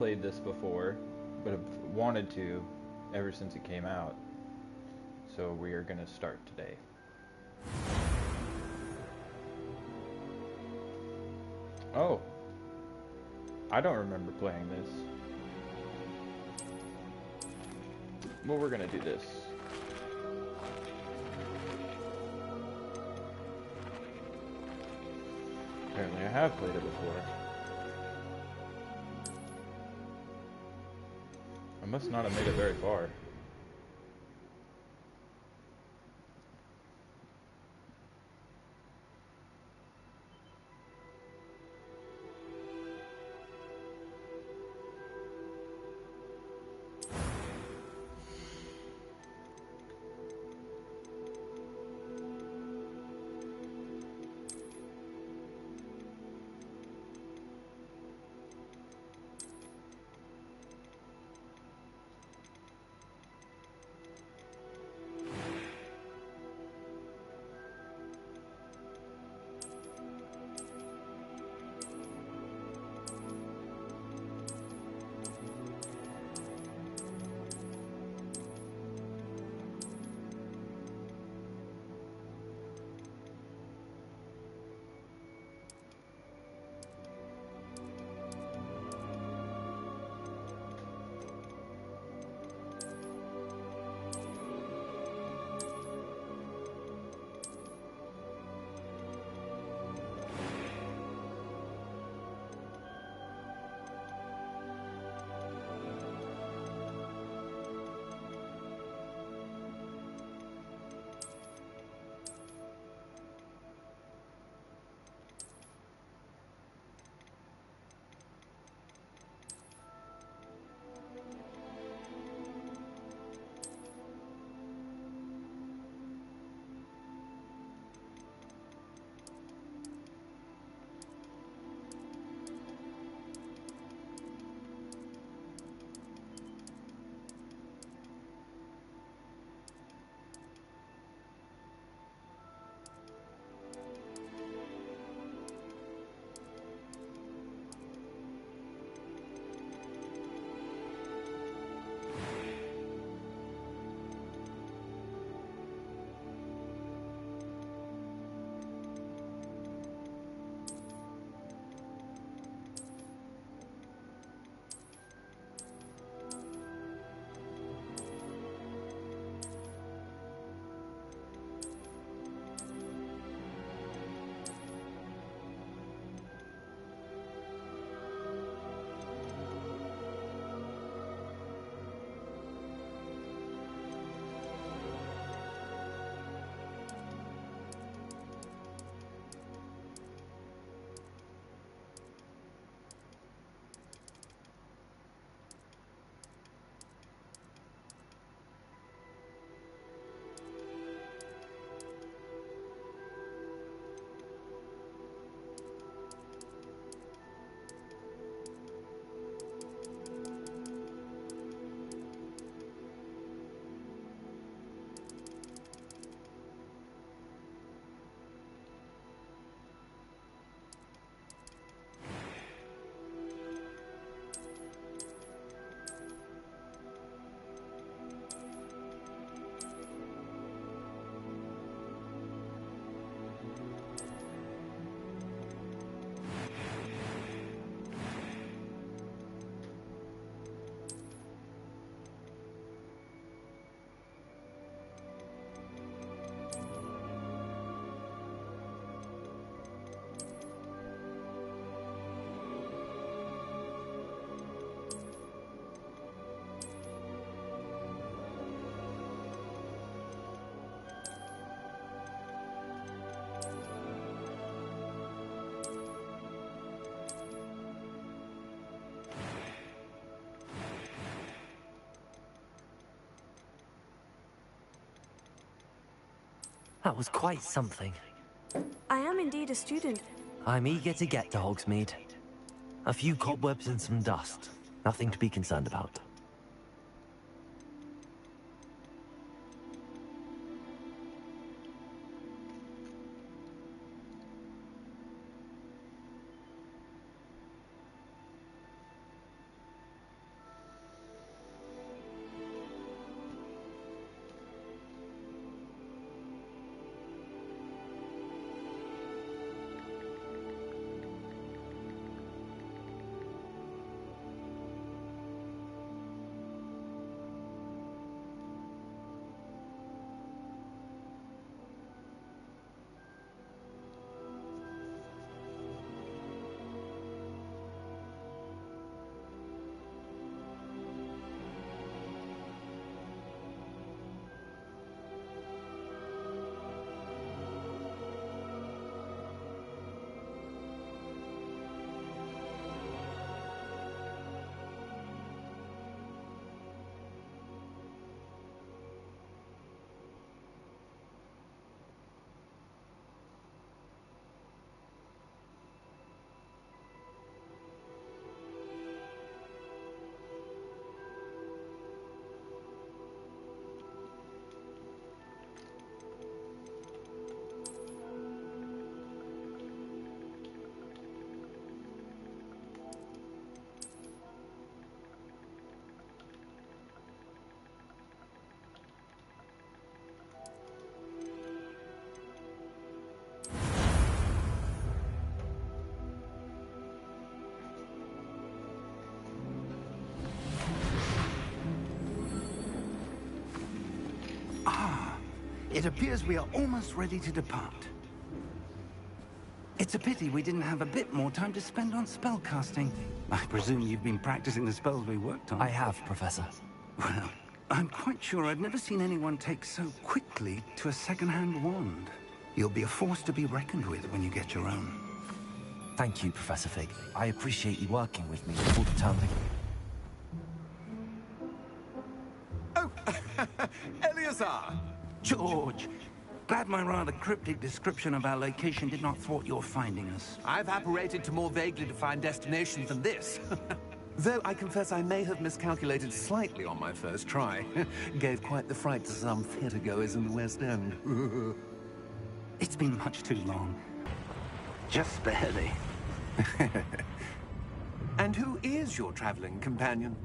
played this before, but have wanted to ever since it came out. So we are going to start today. Oh, I don't remember playing this. Well, we're going to do this. Apparently I have played it before. I must not have made it very far. That was quite something. I am indeed a student. I'm eager to get to Hogsmeade. A few cobwebs and some dust. Nothing to be concerned about. It appears we are almost ready to depart. It's a pity we didn't have a bit more time to spend on spellcasting. I presume you've been practicing the spells we worked on. I have, Professor. Well, I'm quite sure I've never seen anyone take so quickly to a second-hand wand. You'll be a force to be reckoned with when you get your own. Thank you, Professor Fig. I appreciate you working with me before the term begins. Oh, Eleazar! George! Glad my rather cryptic description of our location did not thwart your finding us. I've apparated to more vaguely defined destinations than this. Though I confess I may have miscalculated slightly on my first try. Gave quite the fright to some theatergoers in the West End. It's been much too long. Just barely. And who is your traveling companion?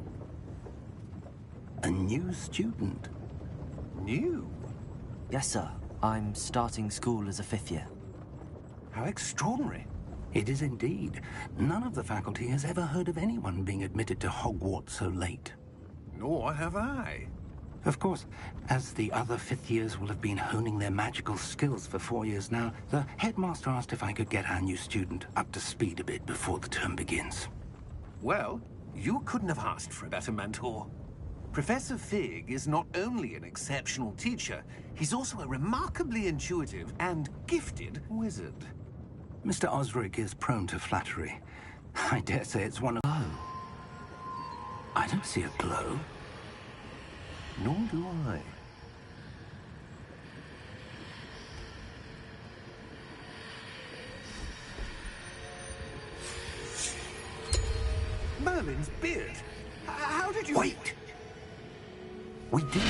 A new student. New? Yes, sir. I'm starting school as a 5th year. How extraordinary. It is indeed. None of the faculty has ever heard of anyone being admitted to Hogwarts so late. Nor have I. Of course, as the other 5th years will have been honing their magical skills for 4 years now, the headmaster asked if I could get our new student up to speed a bit before the term begins. Well, you couldn't have asked for a better mentor. Professor Fig is not only an exceptional teacher, he's also a remarkably intuitive and gifted wizard. Mr. Osric is prone to flattery. I dare say it's one of... Oh. I don't see a glow. Nor do I. Merlin's beard. How did you... Wait! We did.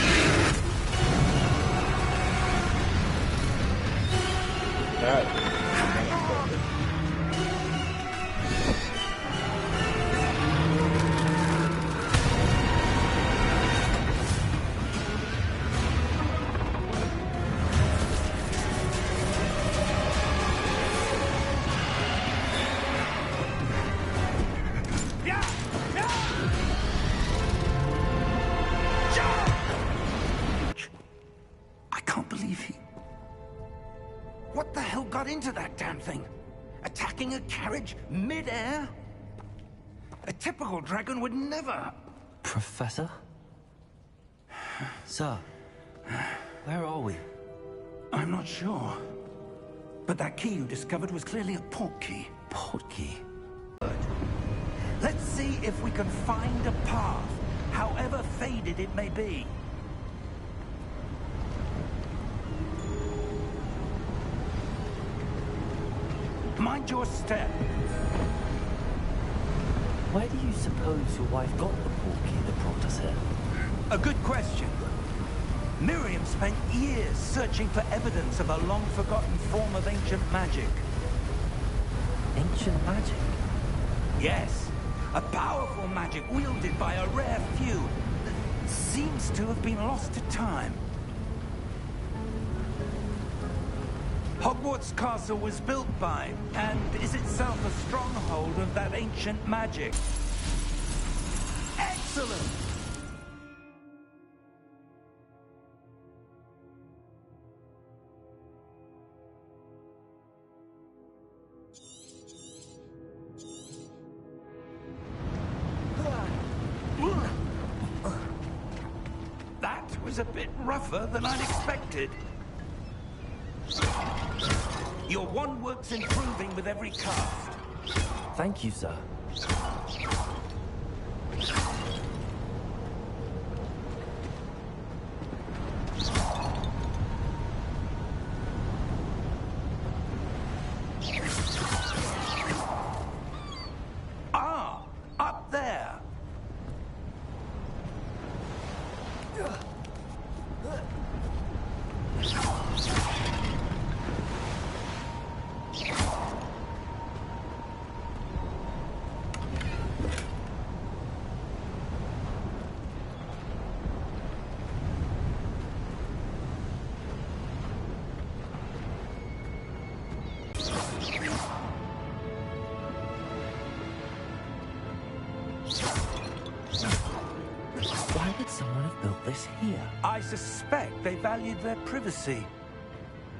That. What the hell got into that damn thing? Attacking a carriage mid-air? A typical dragon would never... Professor? Sir, where are we? I'm not sure. But that key you discovered was clearly a port key. Port key? Let's see if we can find a path, however faded it may be. Mind your step. Where do you suppose your wife got the port key that brought us here? A good question. Miriam spent years searching for evidence of a long-forgotten form of ancient magic. Ancient magic? Yes. A powerful magic wielded by a rare few that seems to have been lost to time. Hogwarts Castle was built by, and is itself a stronghold of that ancient magic. Excellent! That was a bit rougher than I'd expected. Your wand works improving with every cast. Thank you, sir. Ah, up there. Why would someone have built this here? I suspect they valued their privacy.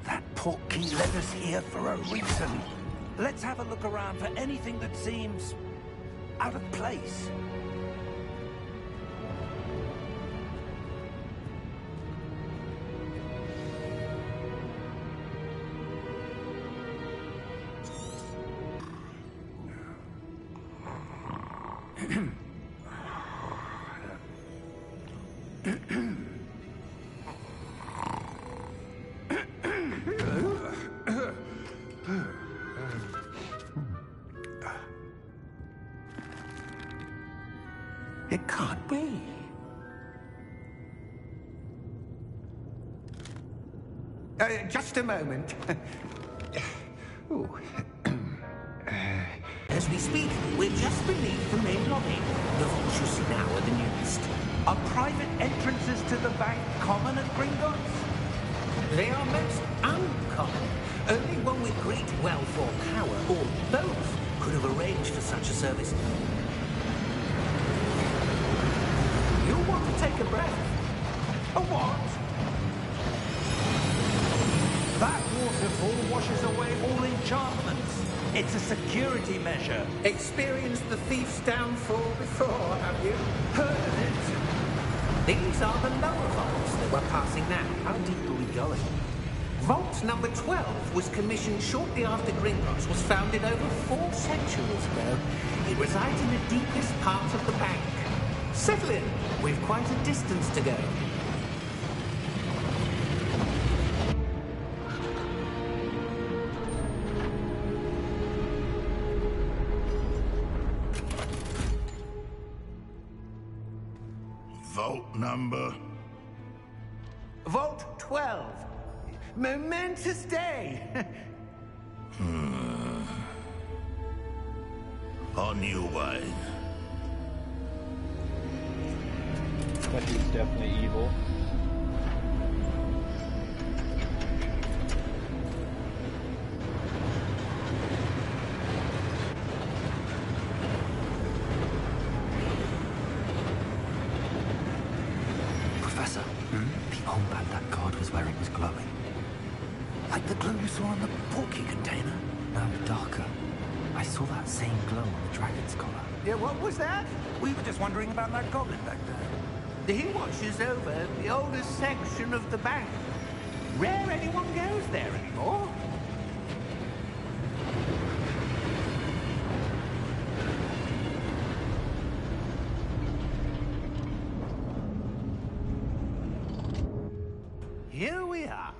That portkey led us here for a reason. Let's have a look around for anything that seems out of place. It can't be. Just a moment. Ooh. As we speak, we're just beneath the main lobby. The vaults you see now are the newest. Are private entrances to the bank common at Gringotts? They are most uncommon. Only one with great wealth or power, or both, could have arranged for such a service. You want to take a breath? A what? That waterfall washes away all enchantments. It's a security measure. Experienced the thief's downfall before, have you? Heard of it? These are the lower vaults that we're passing now. How deep are we going? Vault number 12 was commissioned shortly after Gringotts was founded over 4 centuries ago. It resides in the deepest part of the bank. Settle in. We've quite a distance to go. Vault number? Vault 12. Momentous day. On your way. But he's definitely evil. Professor, the armband that guard was wearing was glowing. Like the glow you saw on the portkey container? No, darker. I saw that same glow on the dragon's collar. Yeah, what was that? We were just wondering about that goblin back there. He watches over the oldest section of the bank. Rare anyone goes there anymore. Here we are.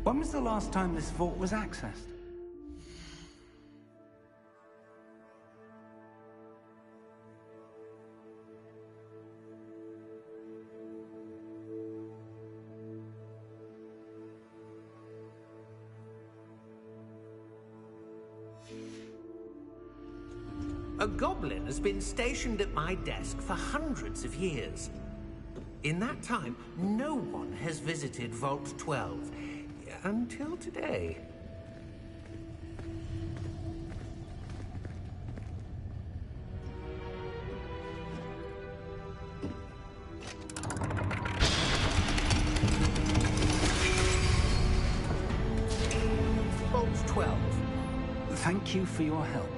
When was the last time this vault was accessed? A goblin has been stationed at my desk for hundreds of years. In that time, no one has visited Vault 12. Until today. Vault 12. Thank you for your help.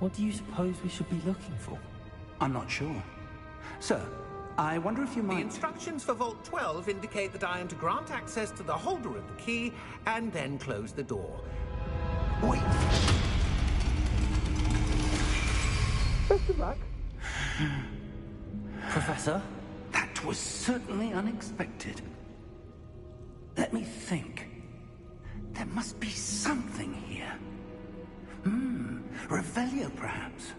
What do you suppose we should be looking for? I'm not sure. Sir, I wonder if you The might... instructions for Vault 12 indicate that I am to grant access to the holder of the key and then close the door. Wait! Best of luck. Professor? That was certainly unexpected. Let me think. There must be something here. Revelio, perhaps?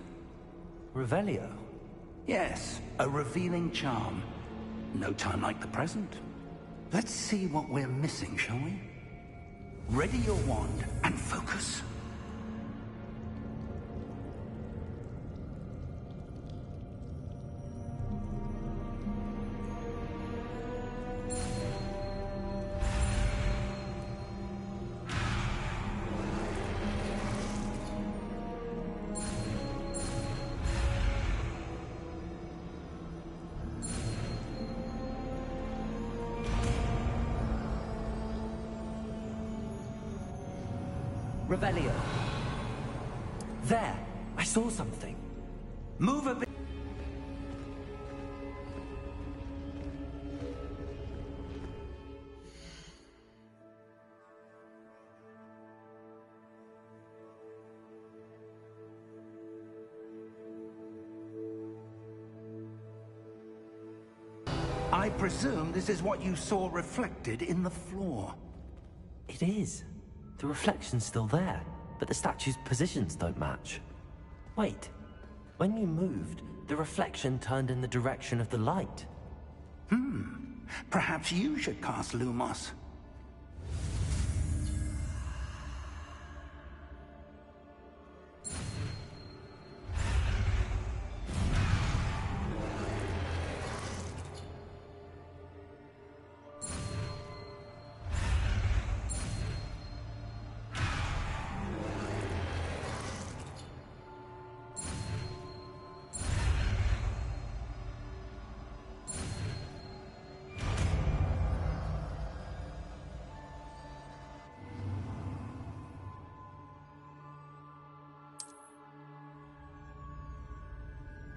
Revelio? Yes, a revealing charm. No time like the present. Let's see what we're missing, shall we? Ready your wand and focus. Revelio. There! I saw something. Move a bit. I presume this is what you saw reflected in the floor. It is. The reflection's still there, but the statue's positions don't match. Wait. When you moved, the reflection turned in the direction of the light. Perhaps you should cast Lumos.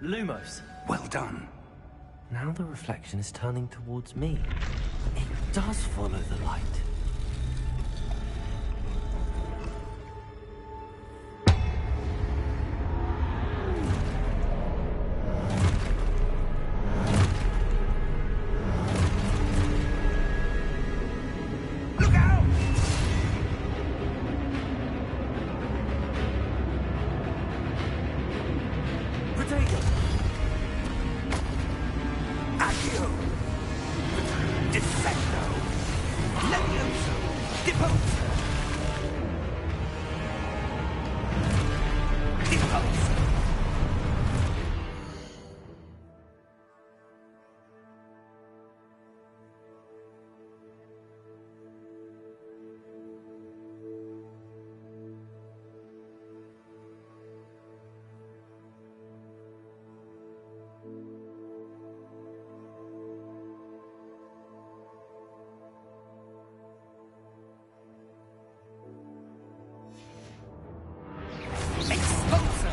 Lumos! Well done. Now the reflection is turning towards me. It does follow the light. Look out! Potato! Accio! Defendo! Levioso! Deposo! Deposo! Expulso!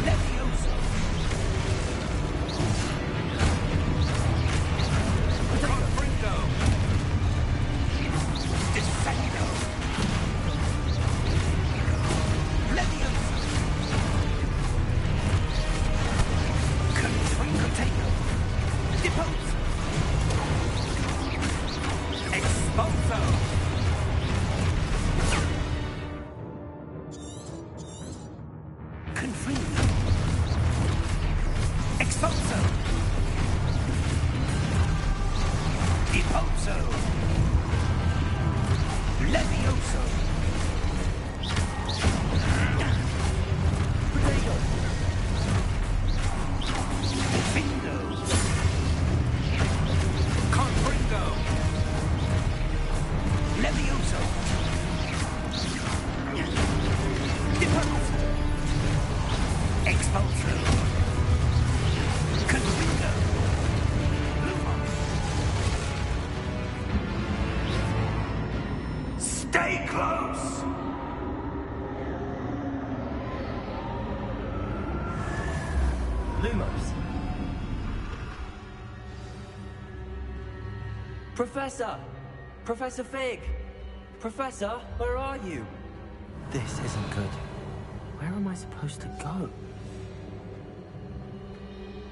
Levioso! Confringo! Defendo! Levioso! Confringo! Depose! Expulso! Confringo! Expulso! Deposo! Levioso! Potato! Findo! Confringo! Levioso! Deposo! Expulso! Confringo! Lumos! Professor! Professor Fig! Professor, where are you? This isn't good. Where am I supposed to go?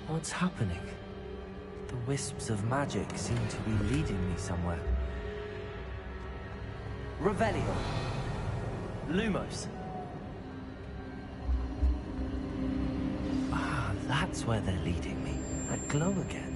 What's happening? The wisps of magic seem to be leading me somewhere. Revelio. Lumos. Ah, that's where they're leading me. That glow again.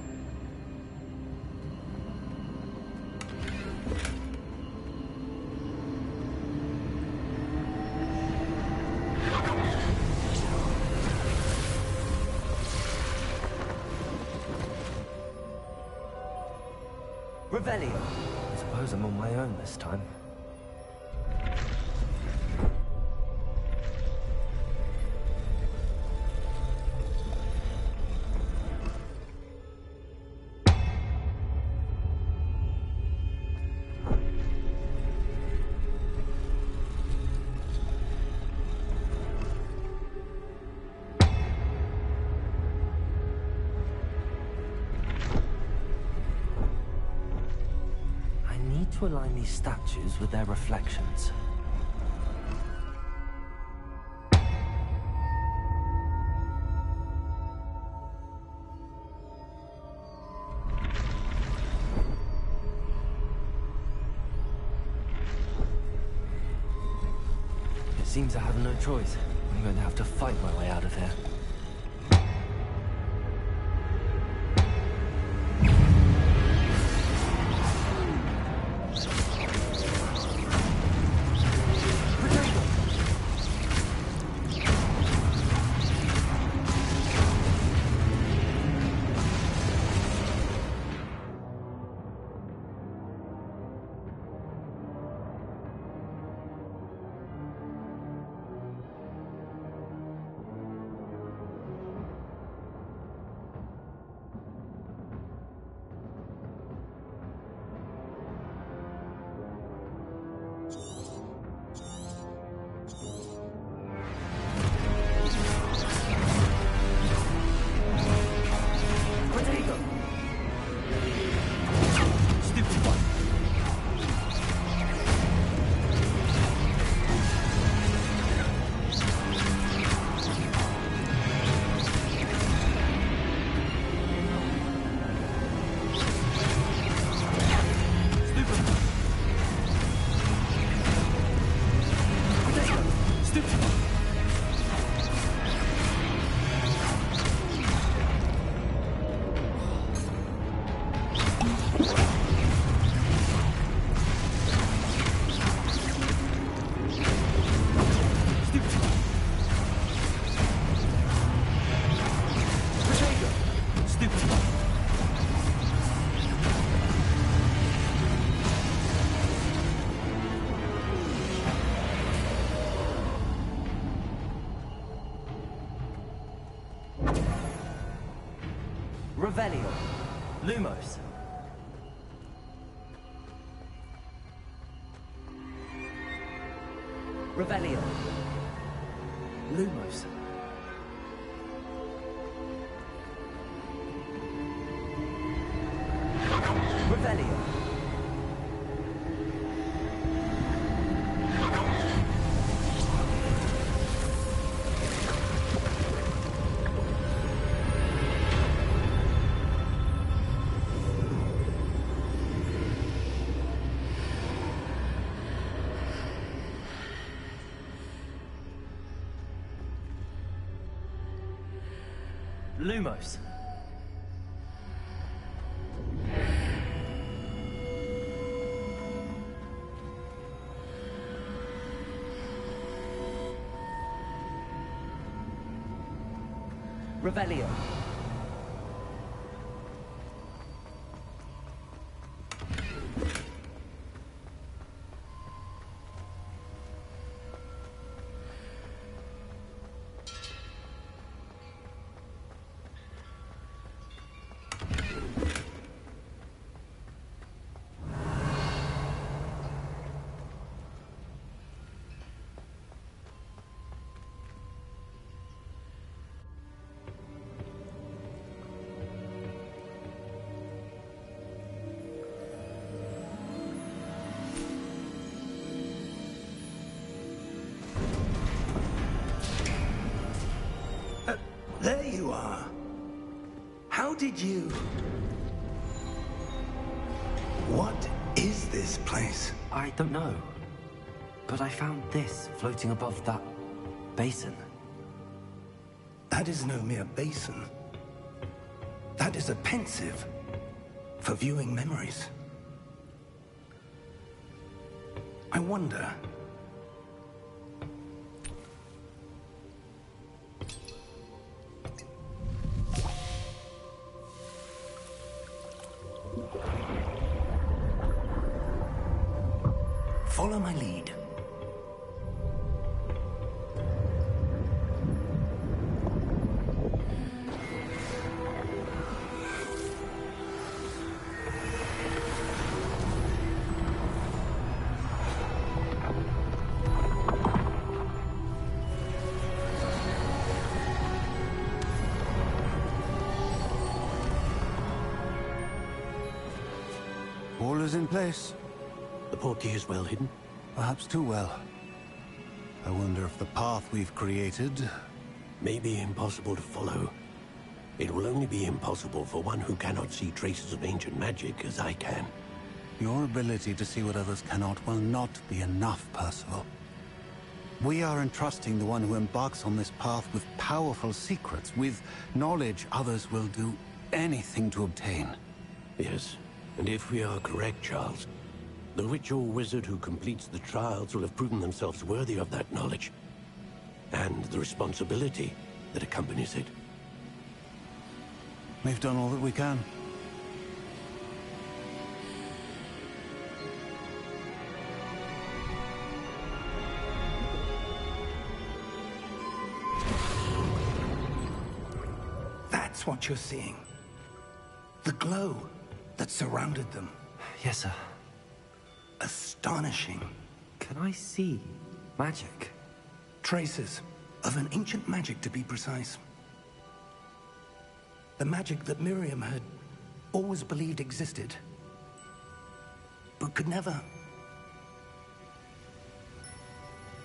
Revelio. I suppose I'm on my own this time. To align these statues with their reflections. It seems I have no choice. I'm going to have to fight my way out of here. Revelio. Lumos. Revelio. Lumos. Revelio. Lumos. Revelio. There you are. How did you... What is this place? I don't know. But I found this floating above that basin. That is no mere basin. That is a pensive for viewing memories. I wonder... Follow my lead. All is in place. The portkey is well hidden. Perhaps too well. I wonder if the path we've created... May be impossible to follow. It will only be impossible for one who cannot see traces of ancient magic as I can. Your ability to see what others cannot will not be enough, Percival. We are entrusting the one who embarks on this path with powerful secrets, with knowledge others will do anything to obtain. Yes, and if we are correct, Charles, the witch or wizard who completes the trials will have proven themselves worthy of that knowledge, and the responsibility that accompanies it. We've done all that we can. That's what you're seeing. The glow that surrounded them. Yes, sir. Astonishing. Can I see magic? Traces of an ancient magic, to be precise. The magic that Miriam had always believed existed, but could never.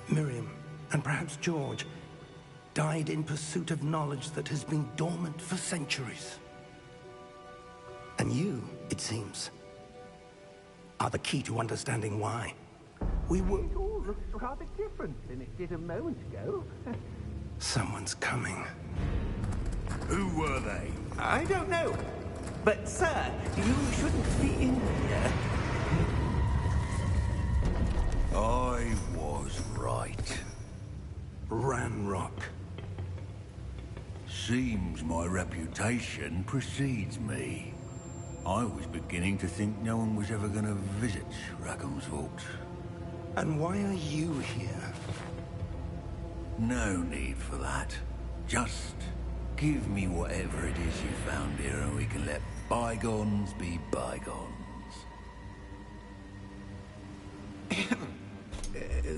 Miriam, and perhaps George, died in pursuit of knowledge that has been dormant for centuries. And you, it seems, are the key to understanding why. We were... It all looks rather different than it did a moment ago. Someone's coming. Who were they? I don't know. But, sir, you shouldn't be in here. I was right. Ranrock. Seems my reputation precedes me. I was beginning to think no one was ever going to visit Rackham's vault. And why are you here? No need for that. Just give me whatever it is you found here and we can let bygones be bygones.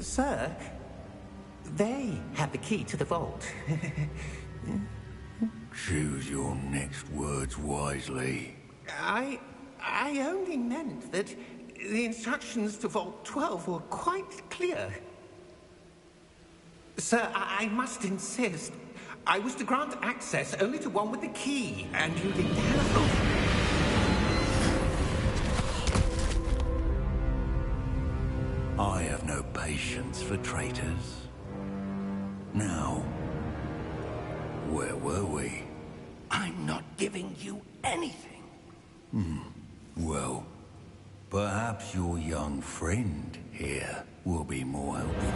Sir, they have the key to the vault. Choose your next words wisely. I only meant that the instructions to Vault 12 were quite clear. Sir, I must insist. I was to grant access only to one with the key, and you didn't have... I have no patience for traitors. Now, where were we? I'm not giving you anything. Well, perhaps your young friend here will be more helpful.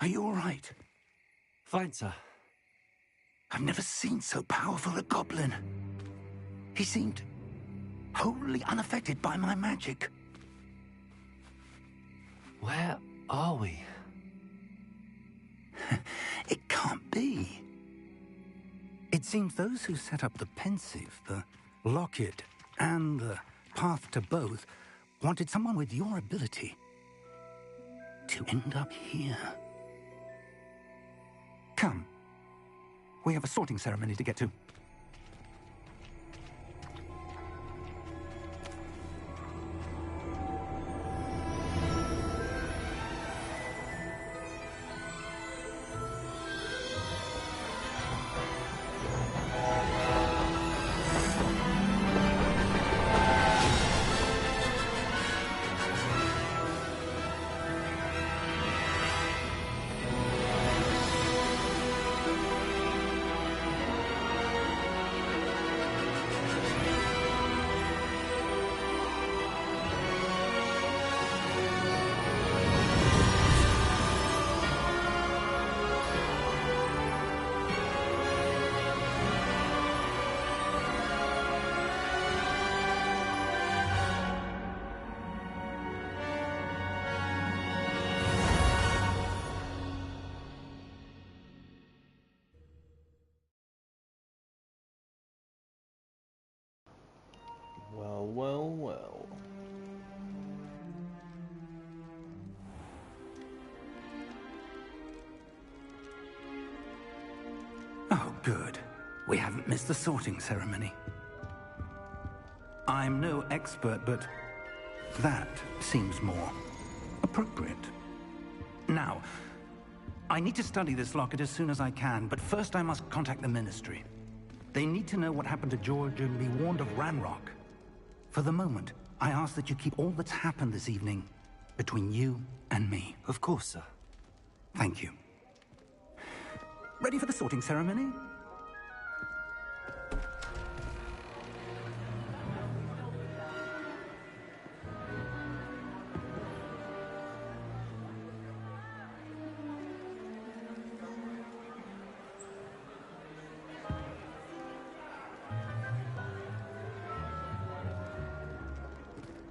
Are you all right? Fine, sir. I've never seen so powerful a goblin. He seemed wholly unaffected by my magic. Where are we? It can't be. It seems those who set up the pensive, the locket, and the path to both wanted someone with your ability to end up here. Come. We have a sorting ceremony to get to. Well, well, well. Oh, good. We haven't missed the sorting ceremony. I'm no expert, but that seems more appropriate. Now, I need to study this locket as soon as I can, but first I must contact the Ministry. They need to know what happened to George and be warned of Ranrock. For the moment, I ask that you keep all that's happened this evening between you and me. Of course, sir. Thank you. Ready for the sorting ceremony?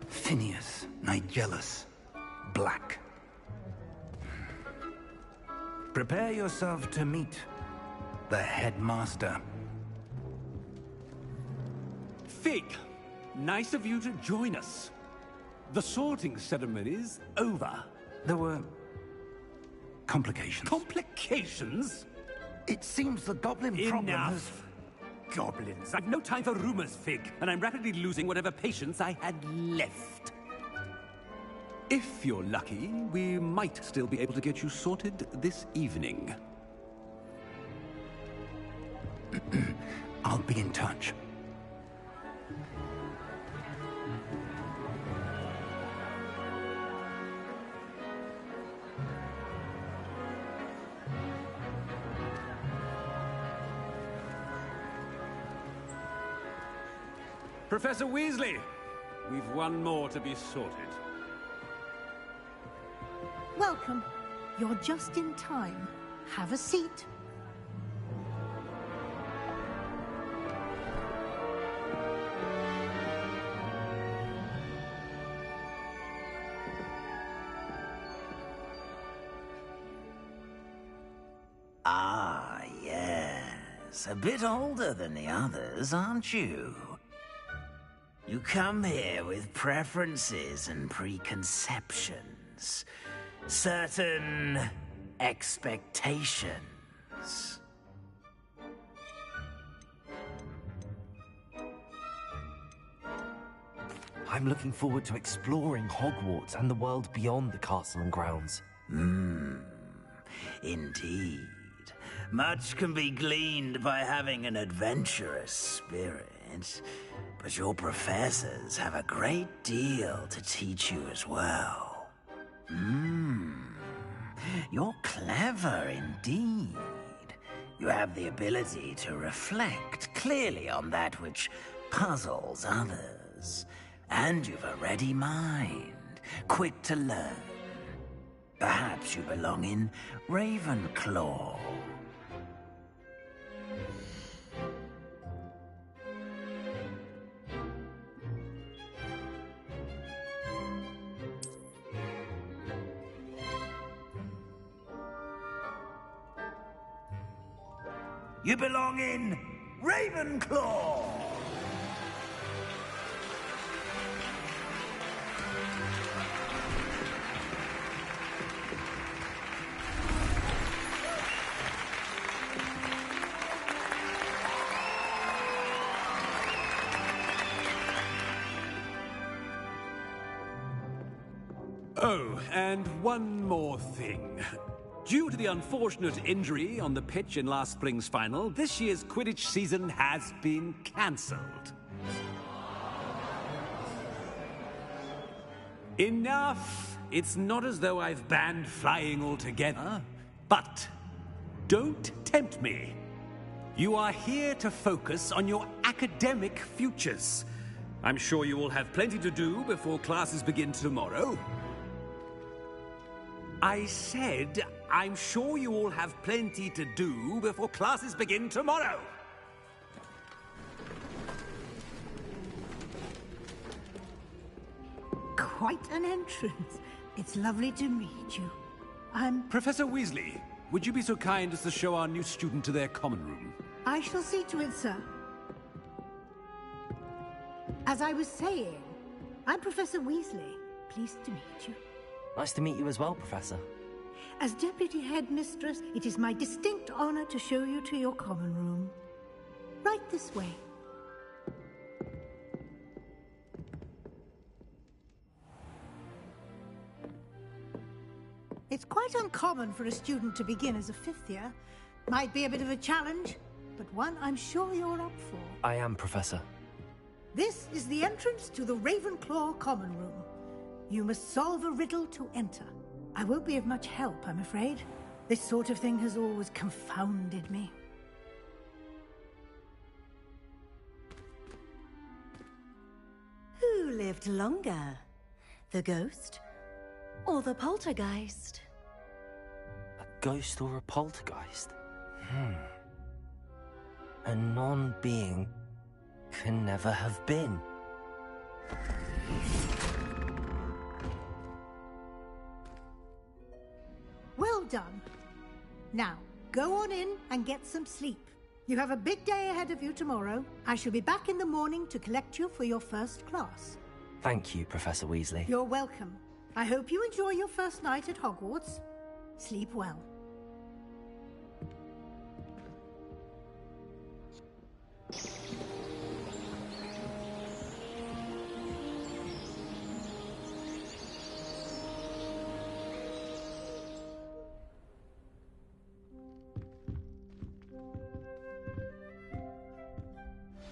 Phineas Nigellus Black. Prepare yourself to meet the headmaster. Fig, nice of you to join us. The sorting ceremony's over. There were complications. Complications? It seems the goblin problem has... Enough. Goblins. I've no time for rumors, Fig, and I'm rapidly losing whatever patience I had left. If you're lucky, we might still be able to get you sorted this evening. I'll be in touch. Professor Weasley, we've one more to be sorted. Welcome. You're just in time. Have a seat. Ah, yes. A bit older than the others, aren't you? You come here with preferences and preconceptions. Certain expectations. I'm looking forward to exploring Hogwarts and the world beyond the castle and grounds. Indeed. Much can be gleaned by having an adventurous spirit, but your professors have a great deal to teach you as well. You're clever indeed. You have the ability to reflect clearly on that which puzzles others. And you've a ready mind, quick to learn. Perhaps you belong in Ravenclaw. You belong in Ravenclaw! Oh, and one more thing. Due to the unfortunate injury on the pitch in last spring's final, this year's Quidditch season has been cancelled. Enough! It's not as though I've banned flying altogether. But don't tempt me. You are here to focus on your academic futures. I'm sure you will have plenty to do before classes begin tomorrow. I said, I'm sure you all have plenty to do before classes begin tomorrow. Quite an entrance. It's lovely to meet you. I'm... Professor Weasley, would you be so kind as to show our new student to their common room? I shall see to it, sir. As I was saying, I'm Professor Weasley. Pleased to meet you. Nice to meet you as well, Professor. As Deputy Headmistress, it is my distinct honor to show you to your common room. Right this way. It's quite uncommon for a student to begin as a fifth year. Might be a bit of a challenge, but one I'm sure you're up for. I am, Professor. This is the entrance to the Ravenclaw common room. You must solve a riddle to enter. I won't be of much help, I'm afraid. This sort of thing has always confounded me. Who lived longer? The ghost or the poltergeist? A ghost or a poltergeist? A non-being can never have been. Well done. Now, go on in and get some sleep. You have a big day ahead of you tomorrow. I shall be back in the morning to collect you for your first class. Thank you, Professor Weasley. You're welcome. I hope you enjoy your first night at Hogwarts. Sleep well.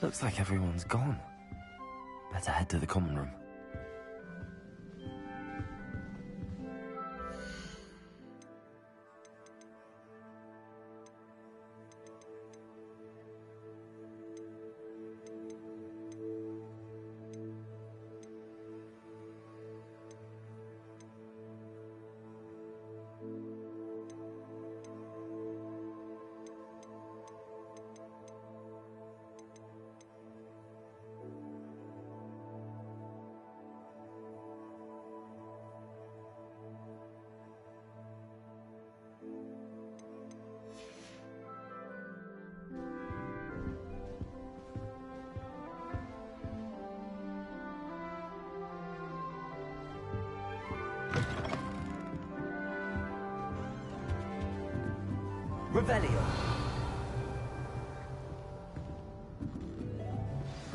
Looks like everyone's gone. Better head to the common room. Revelio.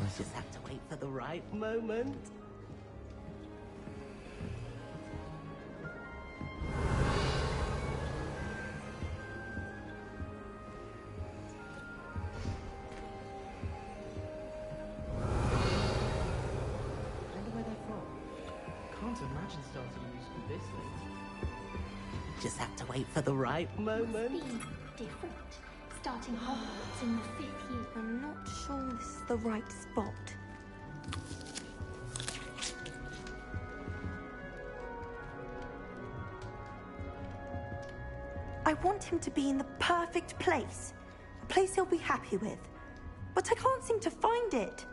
I just have to wait for the right moment. Wonder where they're from. Can't imagine starting a musical this late. Just have to wait for the right moment. Must be different. Starting Hogwarts in the 5th year. I'm not sure this is the right spot. I want him to be in the perfect place. A place he'll be happy with. But I can't seem to find it.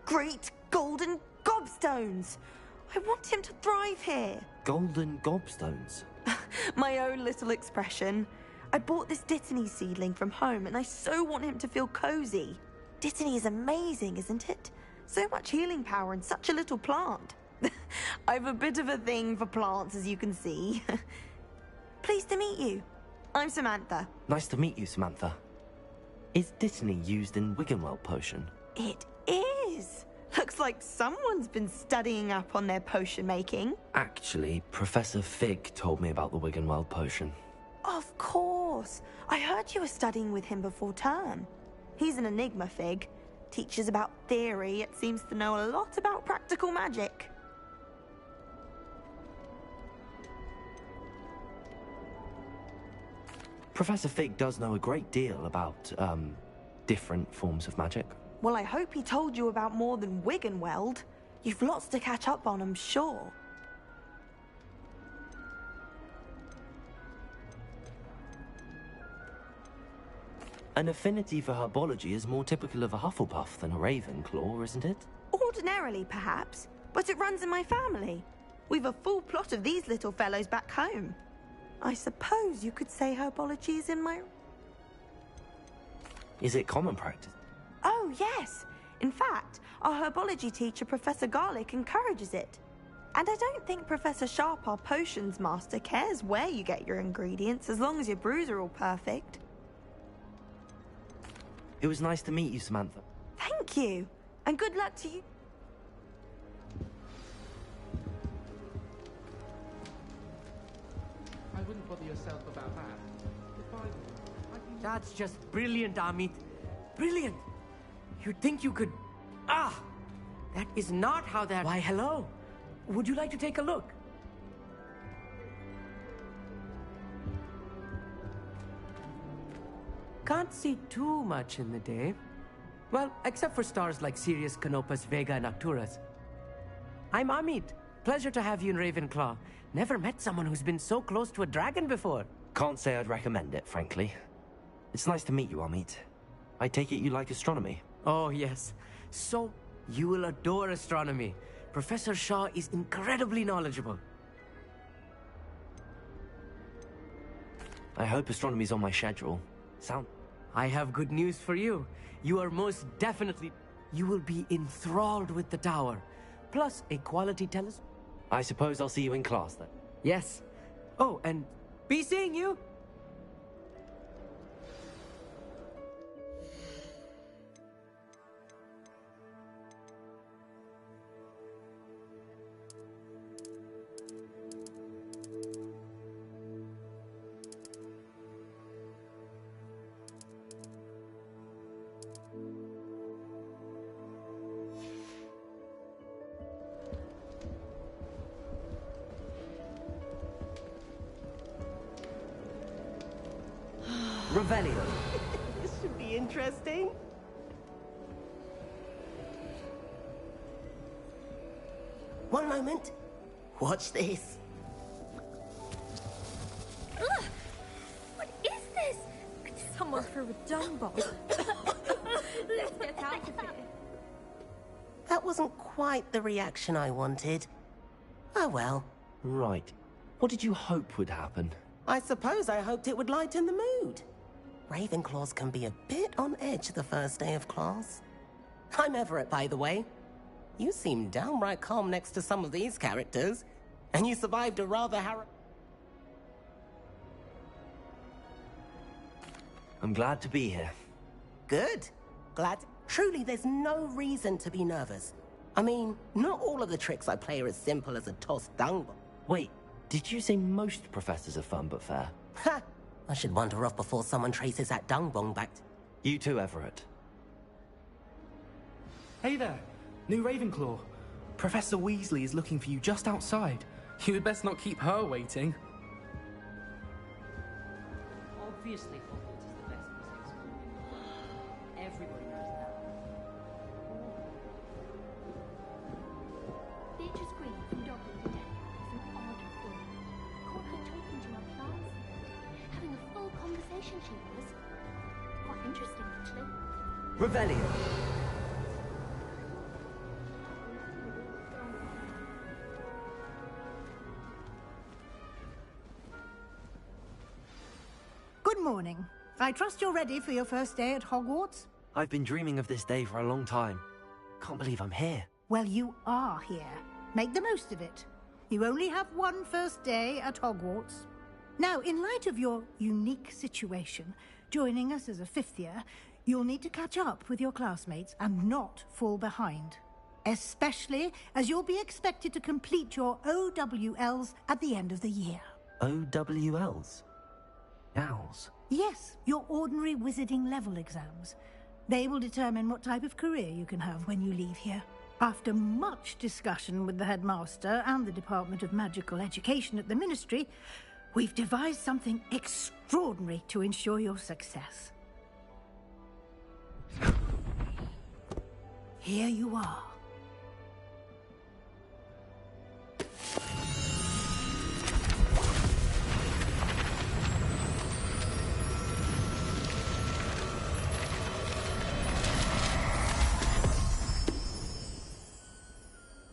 Great golden gobstones! I want him to thrive here. Golden gobstones? My own little expression. I bought this Dittany seedling from home and I so want him to feel cozy. Dittany is amazing, isn't it? So much healing power in such a little plant. I've a bit of a thing for plants, as you can see. Pleased to meet you. I'm Samantha. Nice to meet you, Samantha. Is Dittany used in Wiggenweld potion? It is. Looks like someone's been studying up on their potion making. Actually, Professor Fig told me about the Wiggenweld potion. Of course. I heard you were studying with him before term. He's an enigma, Fig. Teaches about theory, yet seems to know a lot about practical magic. Professor Fig does know a great deal about, different forms of magic. Well, I hope he told you about more than Wiggenweld. You've lots to catch up on, I'm sure. An affinity for herbology is more typical of a Hufflepuff than a Ravenclaw, isn't it? Ordinarily, perhaps, but it runs in my family. We've a full plot of these little fellows back home. I suppose you could say herbology is in my... Is it common practice? Oh, yes. In fact, our herbology teacher, Professor Garlick, encourages it. And I don't think Professor Sharp, our potions master, cares where you get your ingredients, as long as your brews are all perfect. It was nice to meet you, Samantha. Thank you. And good luck to you. I wouldn't bother yourself about that. That's just brilliant, Amit. Brilliant! You'd think you could... Ah! That is not how that... Why, hello. Would you like to take a look? Can't see too much in the day. Well, except for stars like Sirius, Canopus, Vega, and Arcturus. I'm Amit. Pleasure to have you in Ravenclaw. Never met someone who's been so close to a dragon before. Can't say I'd recommend it, frankly. It's nice to meet you, Amit. I take it you like astronomy? Oh, yes. So, you will adore astronomy. Professor Shaw is incredibly knowledgeable. I hope astronomy's on my schedule. I have good news for you. You are most definitely... You will be enthralled with the tower. Plus, a quality telescope. I suppose I'll see you in class, then. Yes. Oh, and be seeing you! Revelio. This should be interesting. One moment. Watch this. Ugh! What is this? Someone threw a dung bomb. Let's get out of here. That wasn't quite the reaction I wanted. Oh well. Right. What did you hope would happen? I suppose I hoped it would lighten the mood. Ravenclaws can be a bit on edge the first day of class. I'm Everett, by the way. You seem downright calm next to some of these characters, and you survived a rather I'm glad to be here. Good. Glad. Truly, there's no reason to be nervous. I mean, not all of the tricks I play are as simple as a tossed dung bomb. Wait, did you say most professors are fun but fair? Ha! I should wander off before someone traces that dung bomb back. You too, Everett. Hey there, new Ravenclaw. Professor Weasley is looking for you just outside. You had best not keep her waiting. Obviously, Hogwarts is the best music school in the world. Everybody knows that. Beatrice Green from Dublin to Denmark is an odd woman. Caught her talking to her classmate. Have education she was. Quite interesting, actually. Revelio. Good morning. I trust you're ready for your first day at Hogwarts? I've been dreaming of this day for a long time. Can't believe I'm here. Well, you are here. Make the most of it. You only have one first day at Hogwarts. Now, in light of your unique situation, joining us as a fifth year, you'll need to catch up with your classmates and not fall behind. Especially as you'll be expected to complete your OWLs at the end of the year. OWLs? Owls? Yes, your ordinary wizarding level exams. They will determine what type of career you can have when you leave here. After much discussion with the headmaster and the Department of Magical Education at the Ministry, we've devised something extraordinary to ensure your success. Here you are.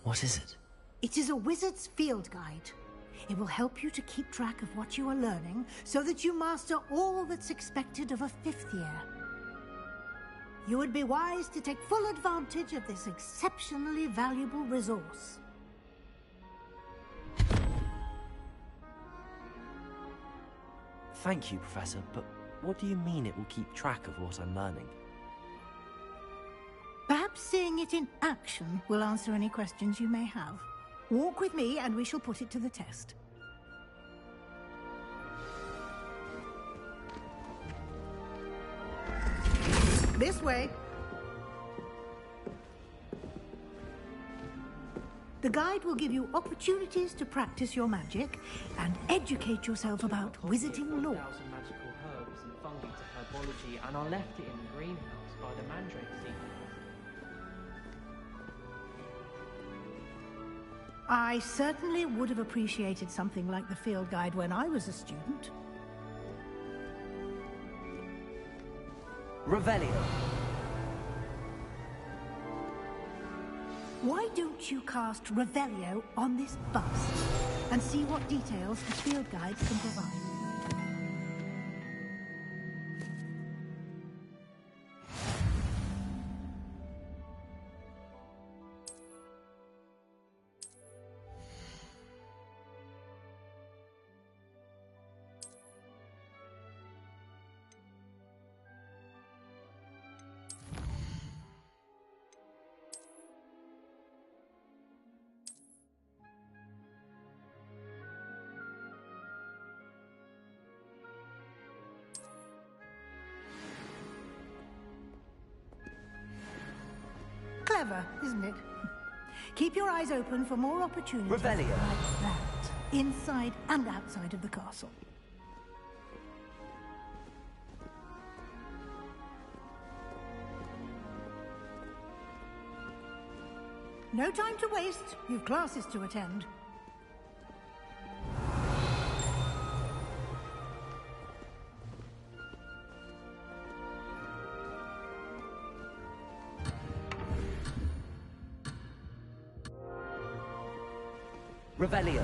What is it? It is a wizard's field guide. It will help you to keep track of what you are learning so that you master all that's expected of a fifth year. You would be wise to take full advantage of this exceptionally valuable resource. Thank you, Professor, but what do you mean it will keep track of what I'm learning? Perhaps seeing it in action will answer any questions you may have. Walk with me and we shall put it to the test. This way. The guide will give you opportunities to practice your magic and educate yourself about wizarding lore. Magical herbs and fungi to herbology, and I left it in the greenhouse by the mandrake seed. I certainly would have appreciated something like the field guide when I was a student. Revelio. Why don't you cast Revelio on this bust and see what details the field guides can provide? Clever, isn't it? Keep your eyes open for more opportunities Revelio. like that, inside and outside of the castle. No time to waste. You've classes to attend. Revelio.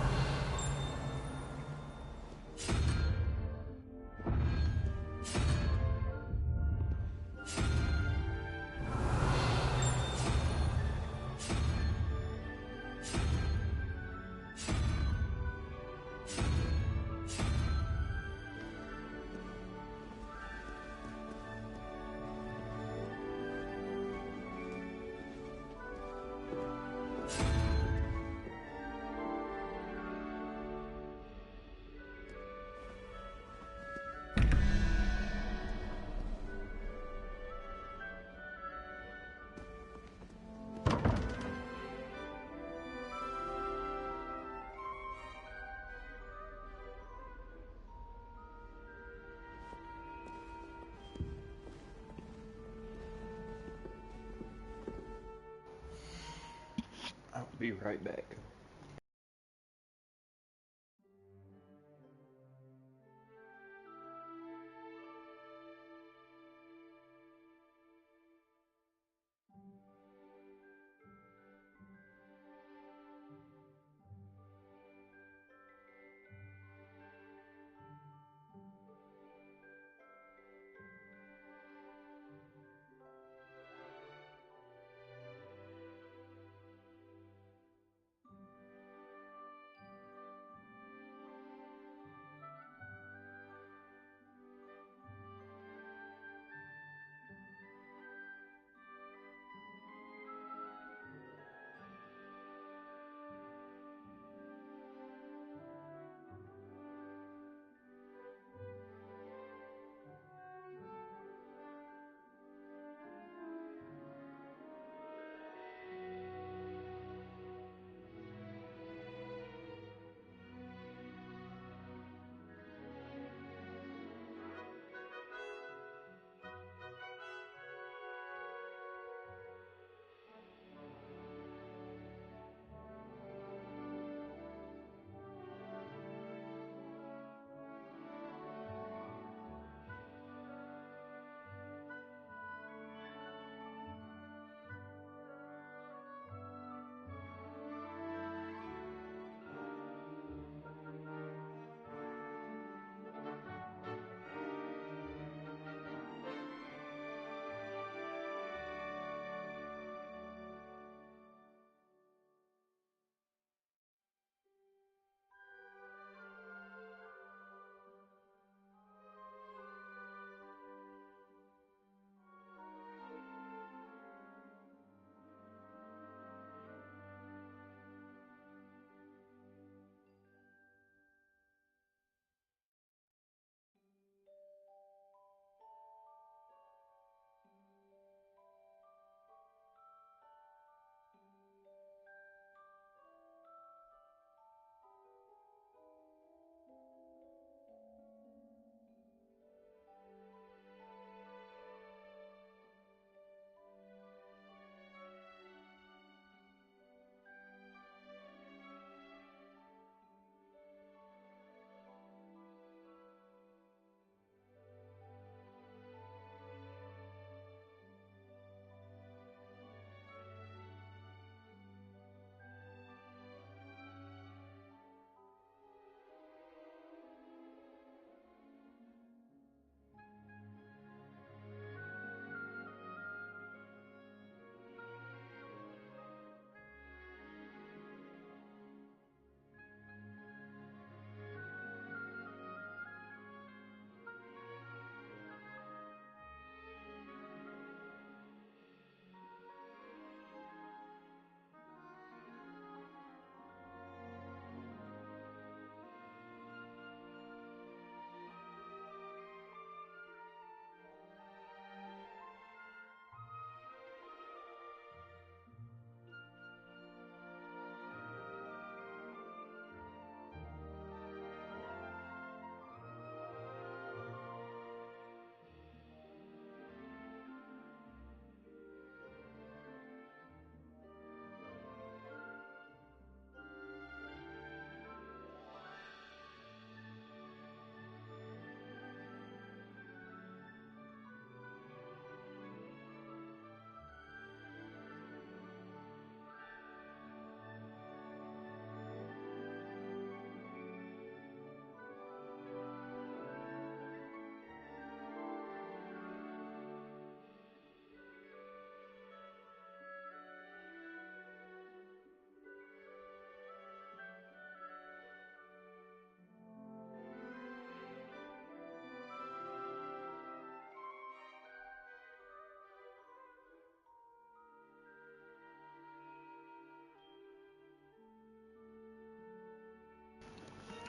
I'll be right back.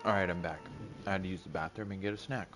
Alright, I'm back. I had to use the bathroom and get a snack.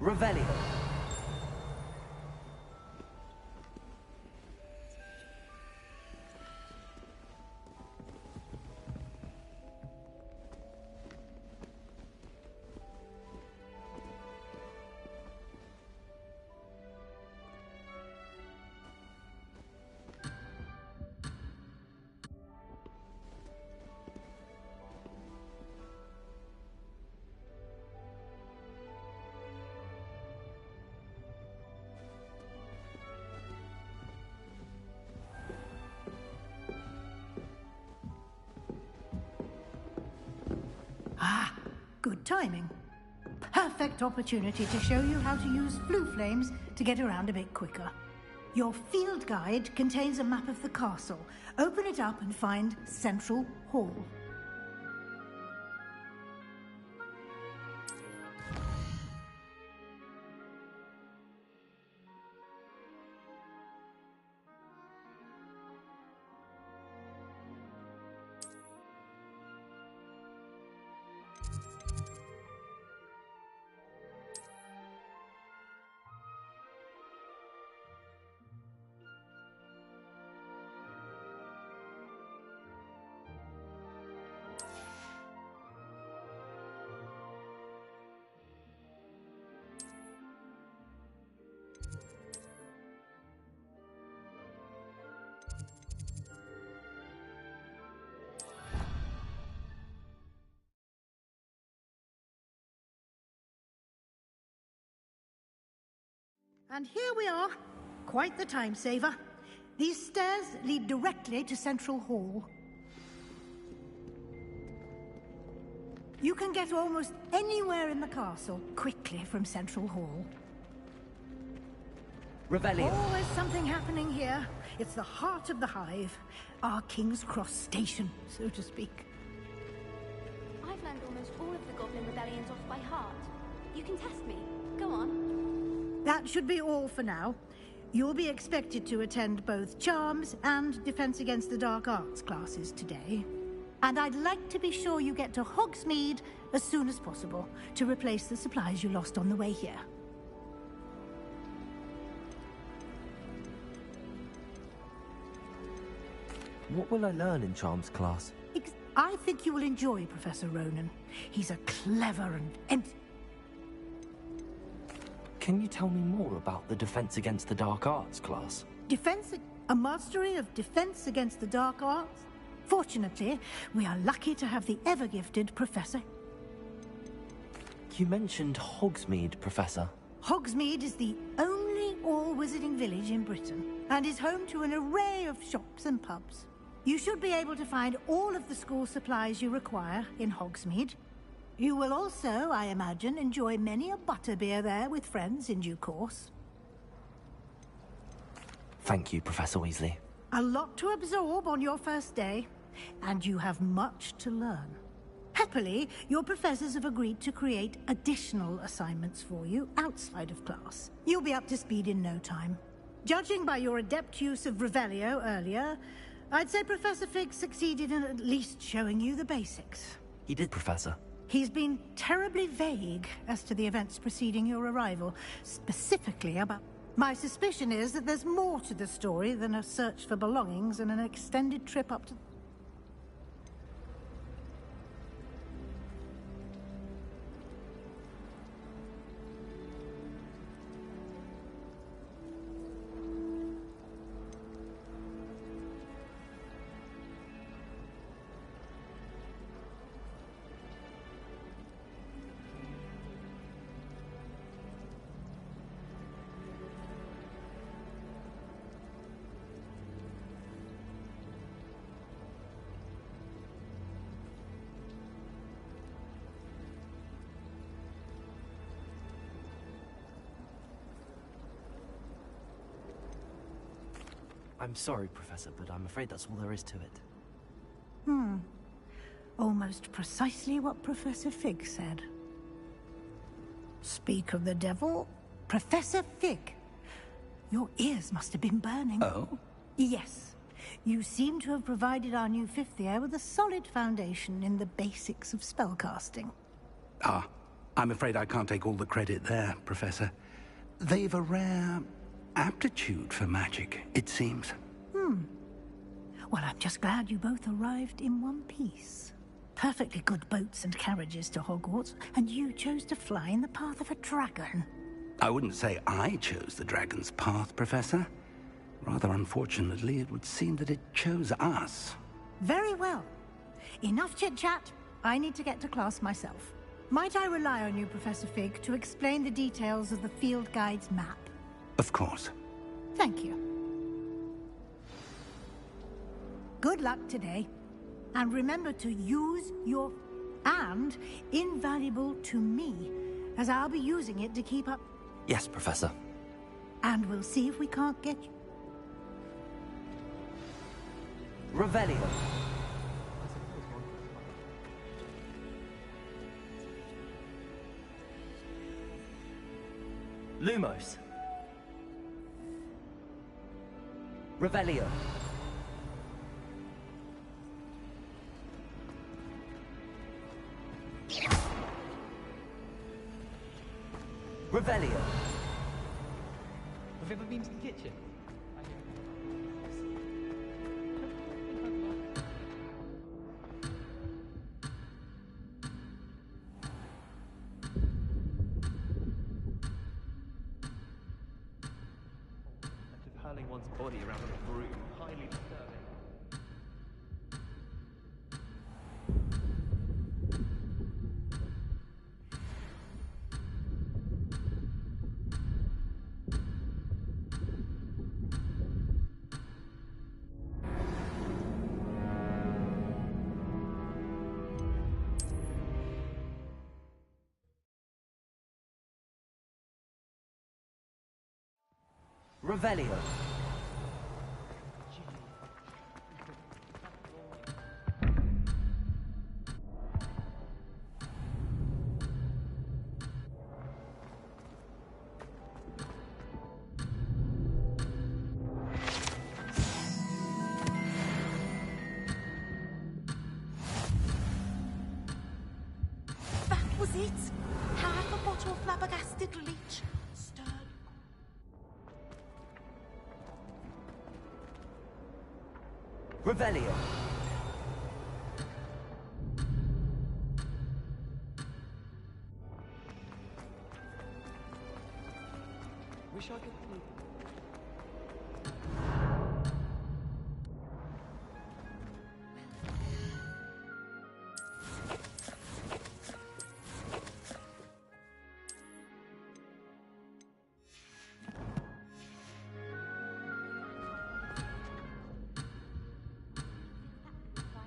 Revelio. Ah, good timing. Perfect opportunity to show you how to use flue flames to get around a bit quicker. Your field guide contains a map of the castle. Open it up and find Central Hall. And here we are. Quite the time saver. These stairs lead directly to Central Hall. You can get almost anywhere in the castle quickly from Central Hall. Revelio. Always something happening here. It's the heart of the hive. Our King's Cross station, so to speak. I've learned almost all of the Goblin rebellions off by heart. You can test me. Go on. That should be all for now. You'll be expected to attend both Charms and Defense Against the Dark Arts classes today. And I'd like to be sure you get to Hogsmeade as soon as possible to replace the supplies you lost on the way here. What will I learn in Charms class? I think you will enjoy Professor Ronan. He's a clever and Can you tell me more about the Defense Against the Dark Arts class? A mastery of defense against the dark arts? Fortunately, we are lucky to have the ever-gifted Professor. You mentioned Hogsmeade, Professor. Hogsmeade is the only all-wizarding village in Britain, and is home to an array of shops and pubs. You should be able to find all of the school supplies you require in Hogsmeade. You will also, I imagine, enjoy many a butterbeer there with friends in due course. Thank you, Professor Weasley. A lot to absorb on your first day, and you have much to learn. Happily, your professors have agreed to create additional assignments for you outside of class. You'll be up to speed in no time. Judging by your adept use of Revelio earlier, I'd say Professor Fig succeeded in at least showing you the basics. He did, Professor. He's been terribly vague as to the events preceding your arrival, specifically about... My suspicion is that there's more to the story than a search for belongings and an extended trip up to... I'm sorry, Professor, but I'm afraid that's all there is to it. Almost precisely what Professor Fig said. Speak of the devil, Professor Fig. Your ears must have been burning. Oh? Yes. You seem to have provided our new fifth year with a solid foundation in the basics of spellcasting. Ah, I'm afraid I can't take all the credit there, Professor. They've a rare aptitude for magic, it seems. Well, I'm just glad you both arrived in one piece. Perfectly good boats and carriages to Hogwarts, and you chose to fly in the path of a dragon. I wouldn't say I chose the dragon's path, Professor. Rather unfortunately, it would seem that it chose us. Very well. Enough chit-chat. I need to get to class myself. Might I rely on you, Professor Fig, to explain the details of the field guide's map? Of course. Thank you. Good luck today. And remember to use your... and invaluable to me, as I'll be using it to keep up... Yes, Professor. And we'll see if we can't get you... Revelio. Lumos. Revelio. Revelio. Have you ever been to the kitchen? Hurling one's body around on a broom, highly disturbing. Revelio. That was it. Half a bottle of flabbergasted leech. Stirred. Revelio.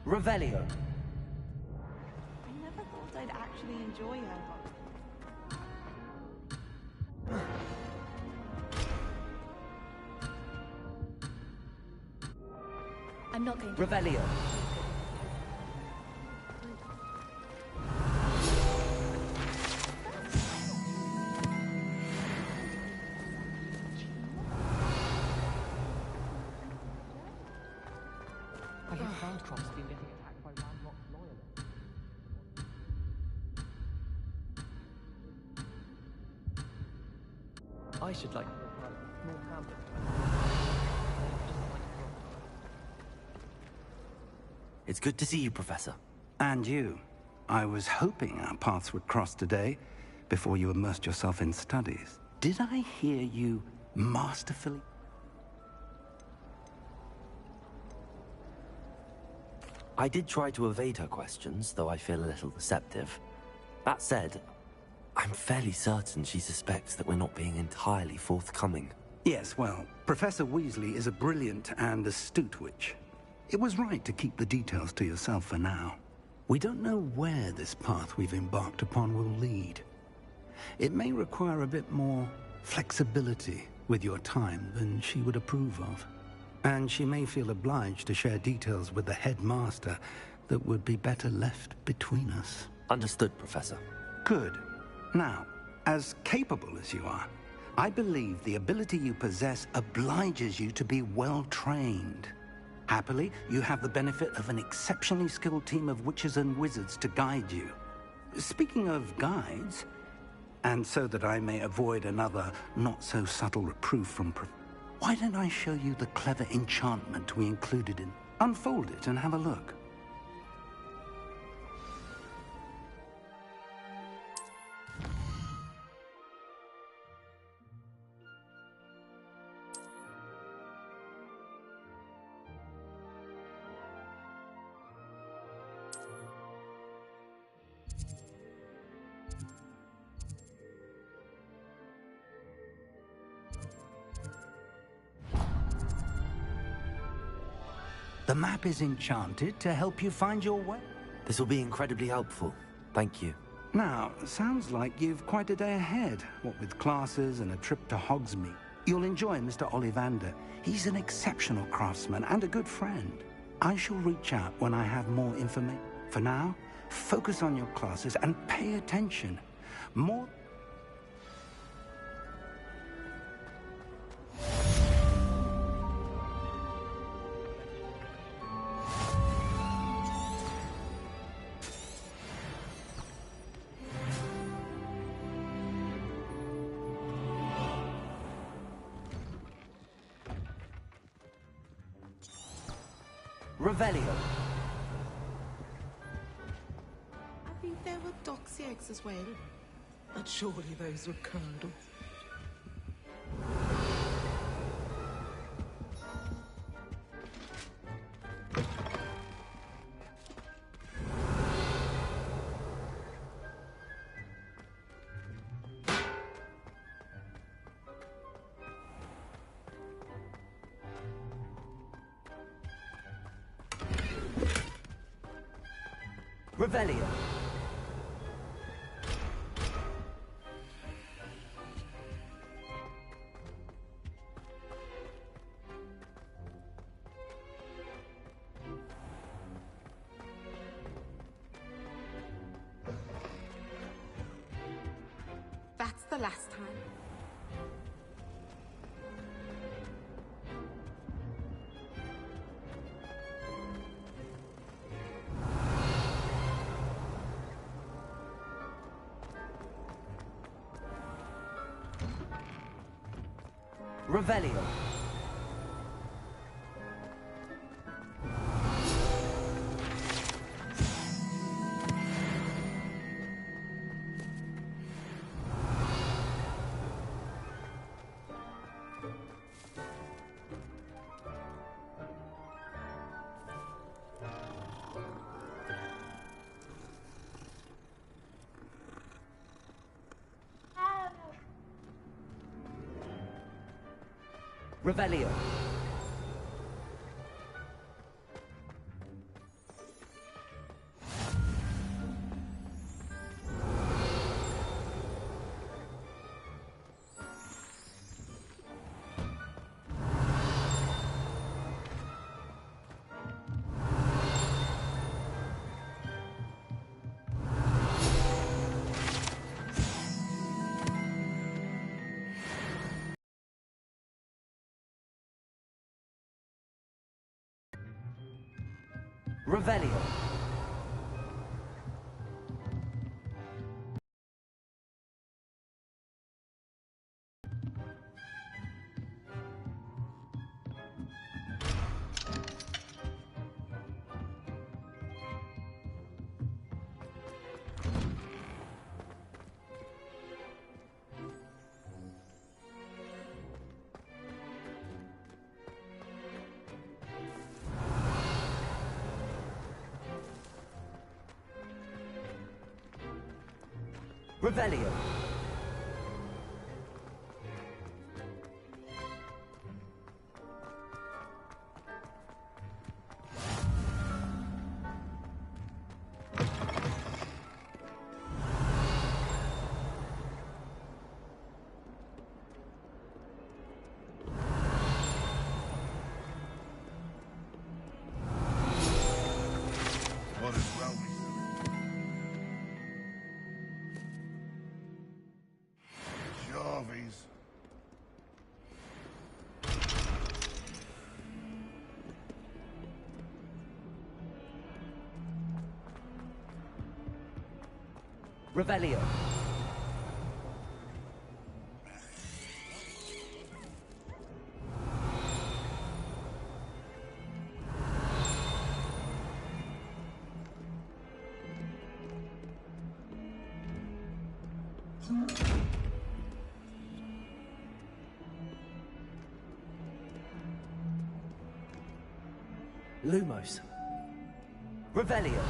Revelio. I never thought I'd actually enjoy her. I'm not going to. Revelio. I hear Bancroft's been getting attacked by Ramrock's loyalists. I should like to reply to a small hamlet. It's good to see you, Professor. And you. I was hoping our paths would cross today, before you immersed yourself in studies. Did I hear you masterfully? I did try to evade her questions, though I feel a little deceptive. That said, I'm fairly certain she suspects that we're not being entirely forthcoming. Yes, well, Professor Weasley is a brilliant and astute witch. It was right to keep the details to yourself for now. We don't know where this path we've embarked upon will lead. It may require a bit more flexibility with your time than she would approve of. And she may feel obliged to share details with the headmaster that would be better left between us. Understood, Professor. Good. Now, as capable as you are, I believe the ability you possess obliges you to be well-trained. Happily, you have the benefit of an exceptionally skilled team of witches and wizards to guide you. Speaking of guides, and so that I may avoid another not-so-subtle reproof from why don't I show you the clever enchantment we included in... Unfold it and have a look. The map is enchanted to help you find your way. This will be incredibly helpful. Thank you. Now, sounds like you've quite a day ahead, what with classes and a trip to Hogsmeade. You'll enjoy Mr. Ollivander. He's an exceptional craftsman and a good friend. I shall reach out when I have more information. For now, focus on your classes and pay attention. More... Revelio. I think there were doxy eggs as well. But surely those were curdled. Revelio. That's the last time. Revelio. Revelio. Revelio. Revelio. What is wrong? Jarvis. Revelio. Lumos. Revelio.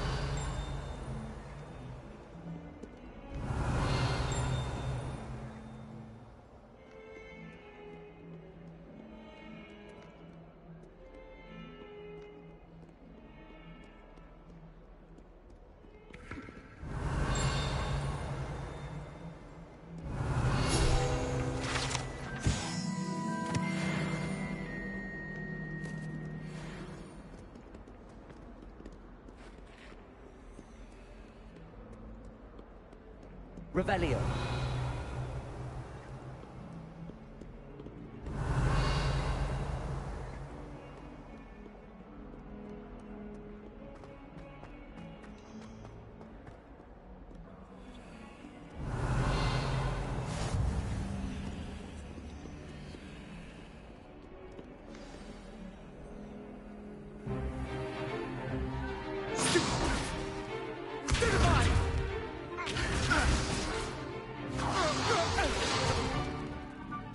Revelio.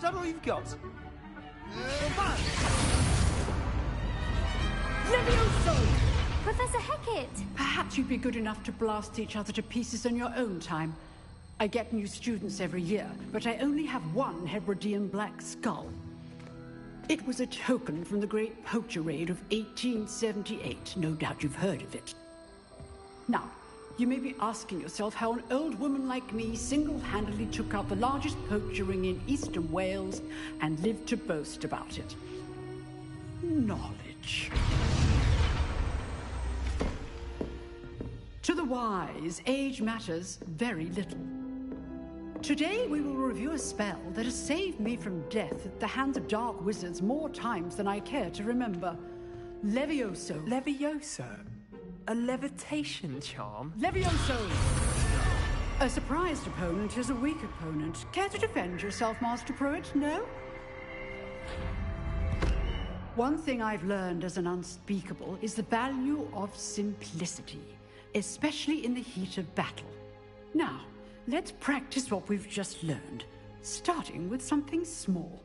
Is that all you've got? Levioso! Professor Hecat! Perhaps you'd be good enough to blast each other to pieces on your own time. I get new students every year, but I only have one Hebridean black skull. It was a token from the Great Poacher Raid of 1878. No doubt you've heard of it. Now, you may be asking yourself how an old woman like me single-handedly took out the largest poacher ring in eastern Wales and lived to boast about it. Knowledge. To the wise, age matters very little. Today we will review a spell that has saved me from death at the hands of dark wizards more times than I care to remember. Levioso. Levioso? A levitation charm? Levioso! A surprised opponent is a weak opponent. Care to defend yourself, Master Pruitt? No? One thing I've learned as an unspeakable is the value of simplicity, especially in the heat of battle. Now, let's practice what we've just learned, starting with something small.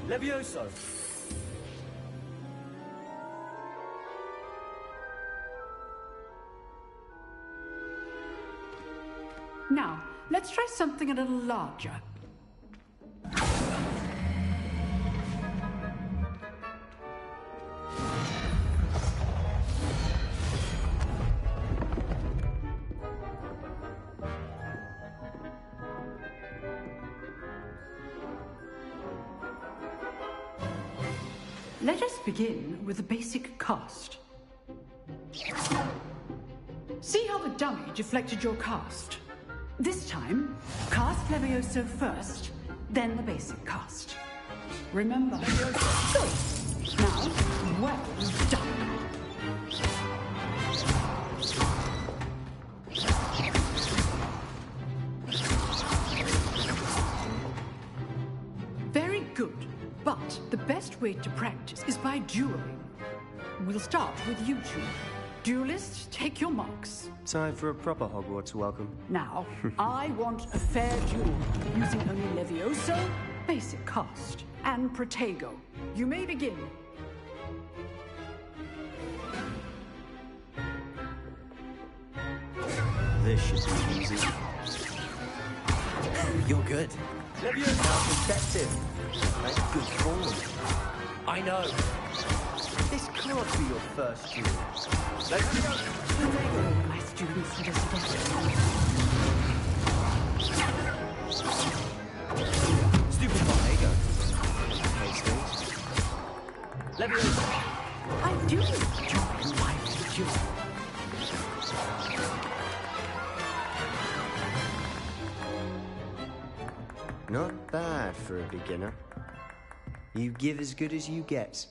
Levioso. Now, let's try something a little larger. Let us begin with the basic cast. See how the dummy deflected your cast? This time, cast Levioso first, then the basic cast. Remember, go. Now, well done. Very good, but the best way to practice is by dueling. We'll start with you two. Duelists, take your marks. Time for a proper Hogwarts welcome. Now, I want a fair duel, using only Levioso, basic cast, and Protego. You may begin. This should be easy. You're good. Leviosa effective. That's good form. I know. This can't be your first duel. Let's go. My students for this Stupid Protego. Hastings. Leviosa. I do enjoy my duel. Not bad for a beginner. You give as good as you get.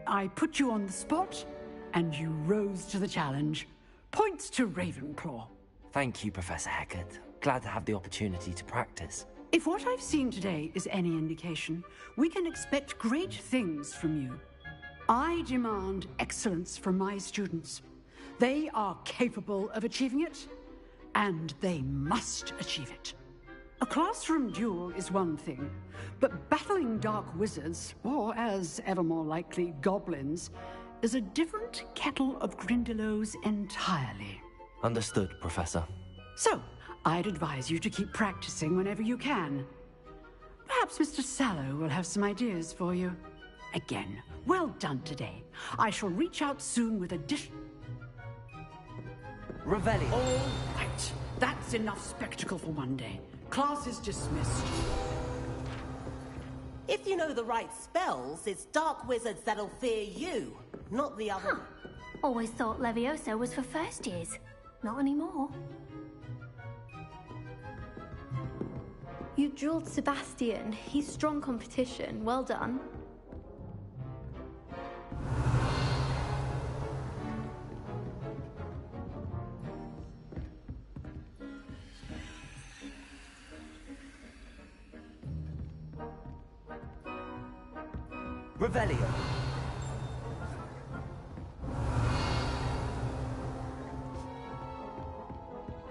I put you on the spot, and you rose to the challenge. Points to Ravenclaw. Thank you, Professor Hecat. Glad to have the opportunity to practice. If what I've seen today is any indication, we can expect great things from you. I demand excellence from my students. They are capable of achieving it, and they must achieve it. A classroom duel is one thing, but battling dark wizards, or as ever more likely, goblins, is a different kettle of Grindylows entirely. Understood, Professor. So, I'd advise you to keep practicing whenever you can. Perhaps Mr. Sallow will have some ideas for you. Again, well done today. I shall reach out soon with Revelio. All right. That's enough spectacle for one day. Class is dismissed. If you know the right spells, it's dark wizards that'll fear you, not the other. Always thought Levioso was for first years. Not anymore. You drilled Sebastian. He's strong competition. Well done. Revelio.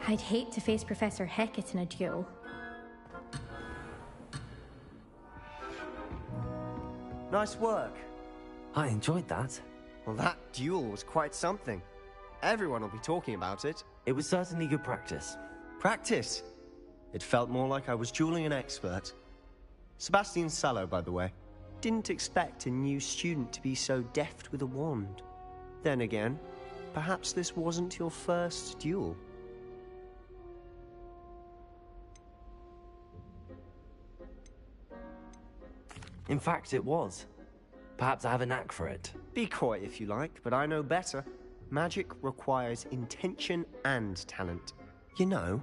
I'd hate to face Professor Hecat in a duel. Nice work. I enjoyed that. Well, that duel was quite something. Everyone will be talking about it. It was certainly good practice. Practice? It felt more like I was dueling an expert. Sebastian Sallow, by the way. Didn't expect a new student to be so deft with a wand. Then again, perhaps this wasn't your first duel. In fact, it was. Perhaps I have a knack for it. Be coy if you like, but I know better. Magic requires intention and talent. You know,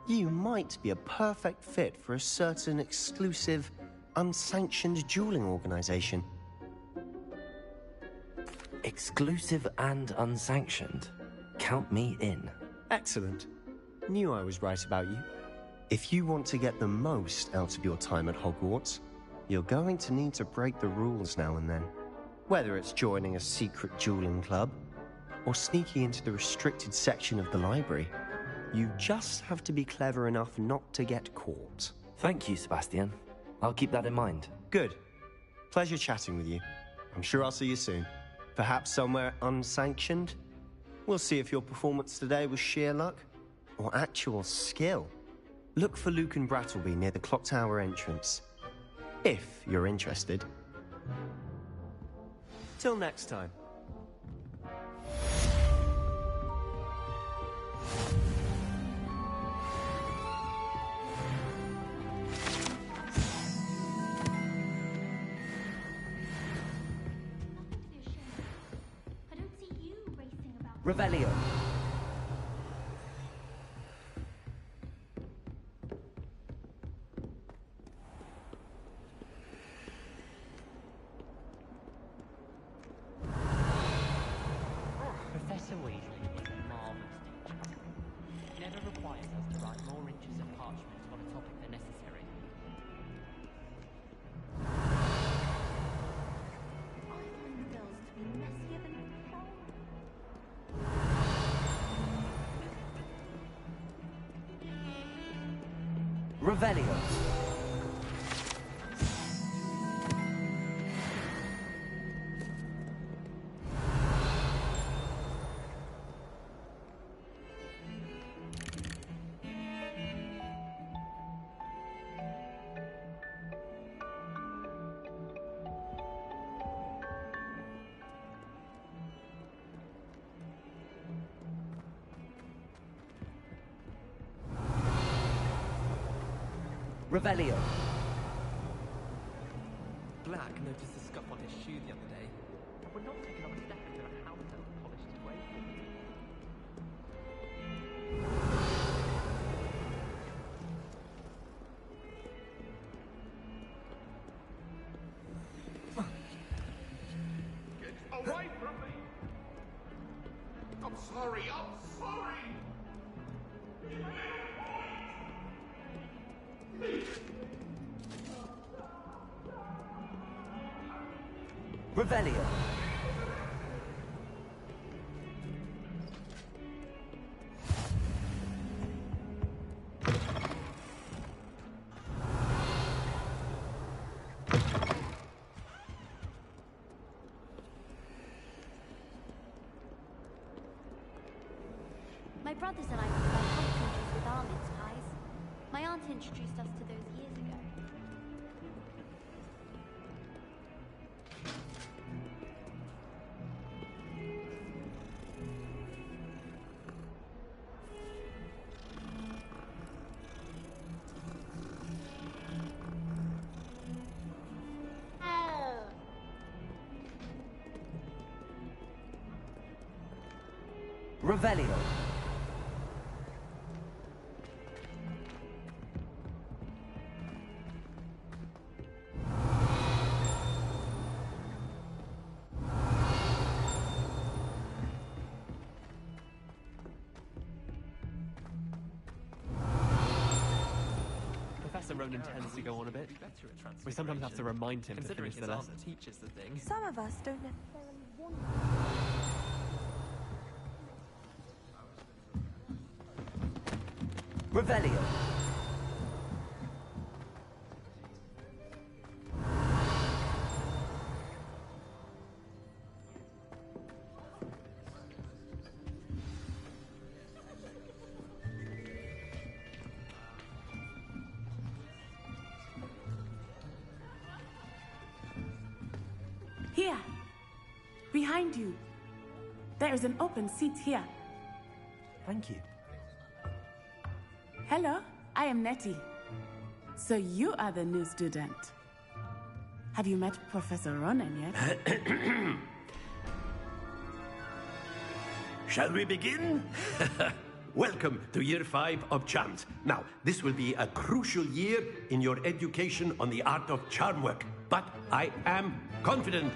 you might be a perfect fit for a certain exclusive, unsanctioned dueling organization. Exclusive and unsanctioned? Count me in. Excellent. Knew I was right about you. If you want to get the most out of your time at Hogwarts, you're going to need to break the rules now and then. Whether it's joining a secret dueling club, or sneaking into the restricted section of the library, you just have to be clever enough not to get caught. Thank you, Sebastian. I'll keep that in mind. Good. Pleasure chatting with you. I'm sure I'll see you soon. Perhaps somewhere unsanctioned? We'll see if your performance today was sheer luck, or actual skill. Look for Luke and Brattleby near the clock tower entrance. If you're interested. Till next time. Revelio. Professor Weasley is a marvellous teacher. He never requires us to write more inches of parchment on a topic than necessary. I find the girls to be messier than before. Revelio. Revelio. Black noticed the scuff on his shoe the other day. I would not take another step until a house has polished his way for me. Get away from me! I'm sorry, I'm sorry! Revelio. My brothers and I prefer pumpkin with almond pies. My aunt introduced us to those years ago. Revelio. Professor Ronan tends to go on a bit. We sometimes have to remind him to finish the lesson. Teaches the thing. Some of us don't necessarily want Revelio. Here. Behind you. There is an open seat here. Thank you. Hello, I am Nettie. So you are the new student. Have you met Professor Ronan yet? Shall we begin? Welcome to Year 5 of Charms. Now, this will be a crucial year in your education on the art of charm work. But I am confident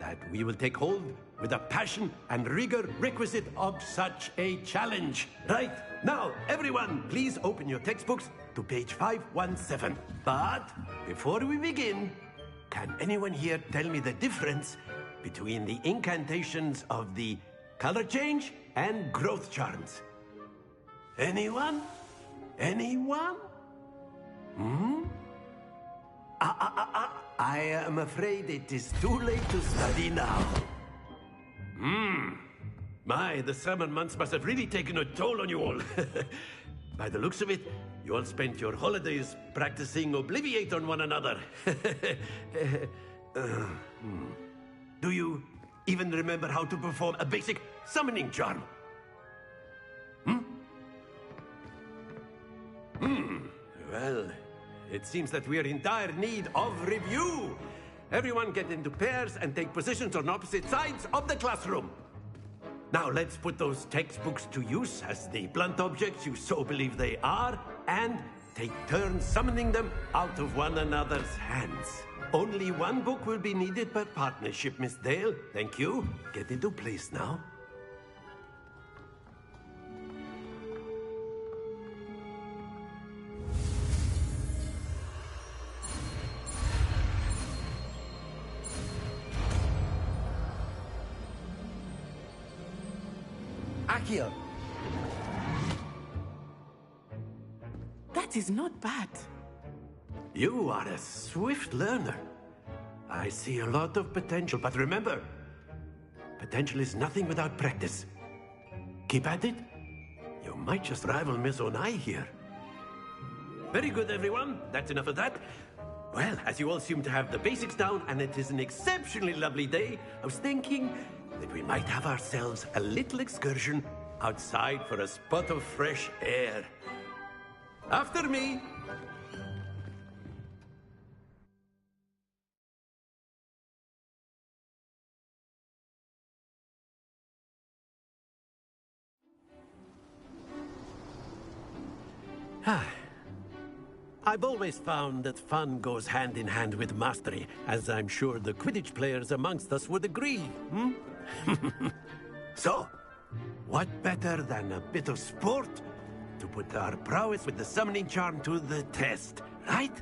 that we will take hold with the passion and rigor requisite of such a challenge. Right, now, everyone, please open your textbooks to page 517. But before we begin, can anyone here tell me the difference between the incantations of the color change and growth charms? Anyone? Anyone? Hmm? I am afraid it is too late to study now. My, the summer months must have really taken a toll on you all. By the looks of it, you all spent your holidays practicing Obliviate on one another. Do you even remember how to perform a basic summoning charm? Well, it seems that we are in dire need of review. Everyone get into pairs and take positions on opposite sides of the classroom. Now let's put those textbooks to use as the blunt objects you so believe they are, and take turns summoning them out of one another's hands. Only one book will be needed per partnership, Miss Dale. Thank you. Get into place now. Akio! That is not bad. You are a swift learner. I see a lot of potential, but remember, potential is nothing without practice. Keep at it. You might just rival Miss Onai here. Very good, everyone. That's enough of that. Well, as you all seem to have the basics down, and it is an exceptionally lovely day, I was thinking that we might have ourselves a little excursion outside for a spot of fresh air. After me. I've always found that fun goes hand in hand with mastery, as I'm sure the Quidditch players amongst us would agree, hmm? So, what better than a bit of sport to put our prowess with the summoning charm to the test, right?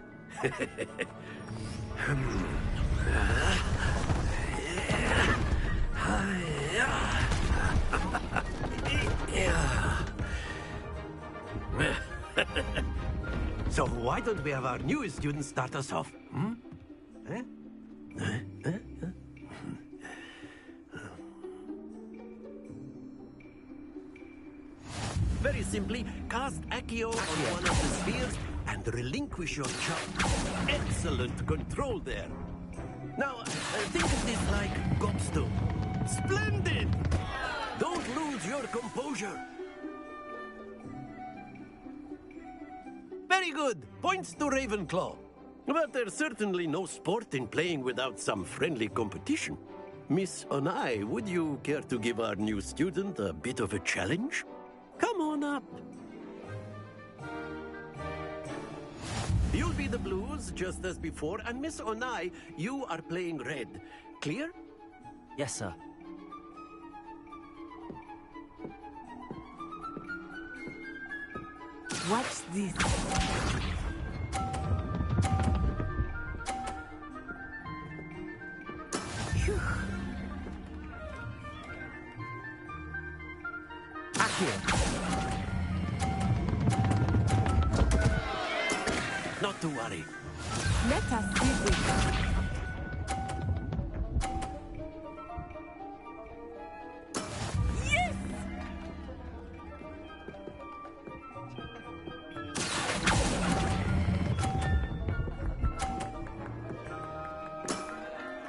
So why don't we have our newest student start us off? Hmm? Very simply, cast Accio on one of the spheres and relinquish your charm. Excellent control there. Now, think of this like gobstone. Splendid! Don't lose your composure. Very good. Points to Ravenclaw. But there's certainly no sport in playing without some friendly competition. Miss Onai, would you care to give our new student a bit of a challenge? Come on up. You'll be the blues, just as before, and Miss Onai, you are playing red. Clear? Yes, sir. Watch this. Phew. Not to worry. Let us see this. Yes!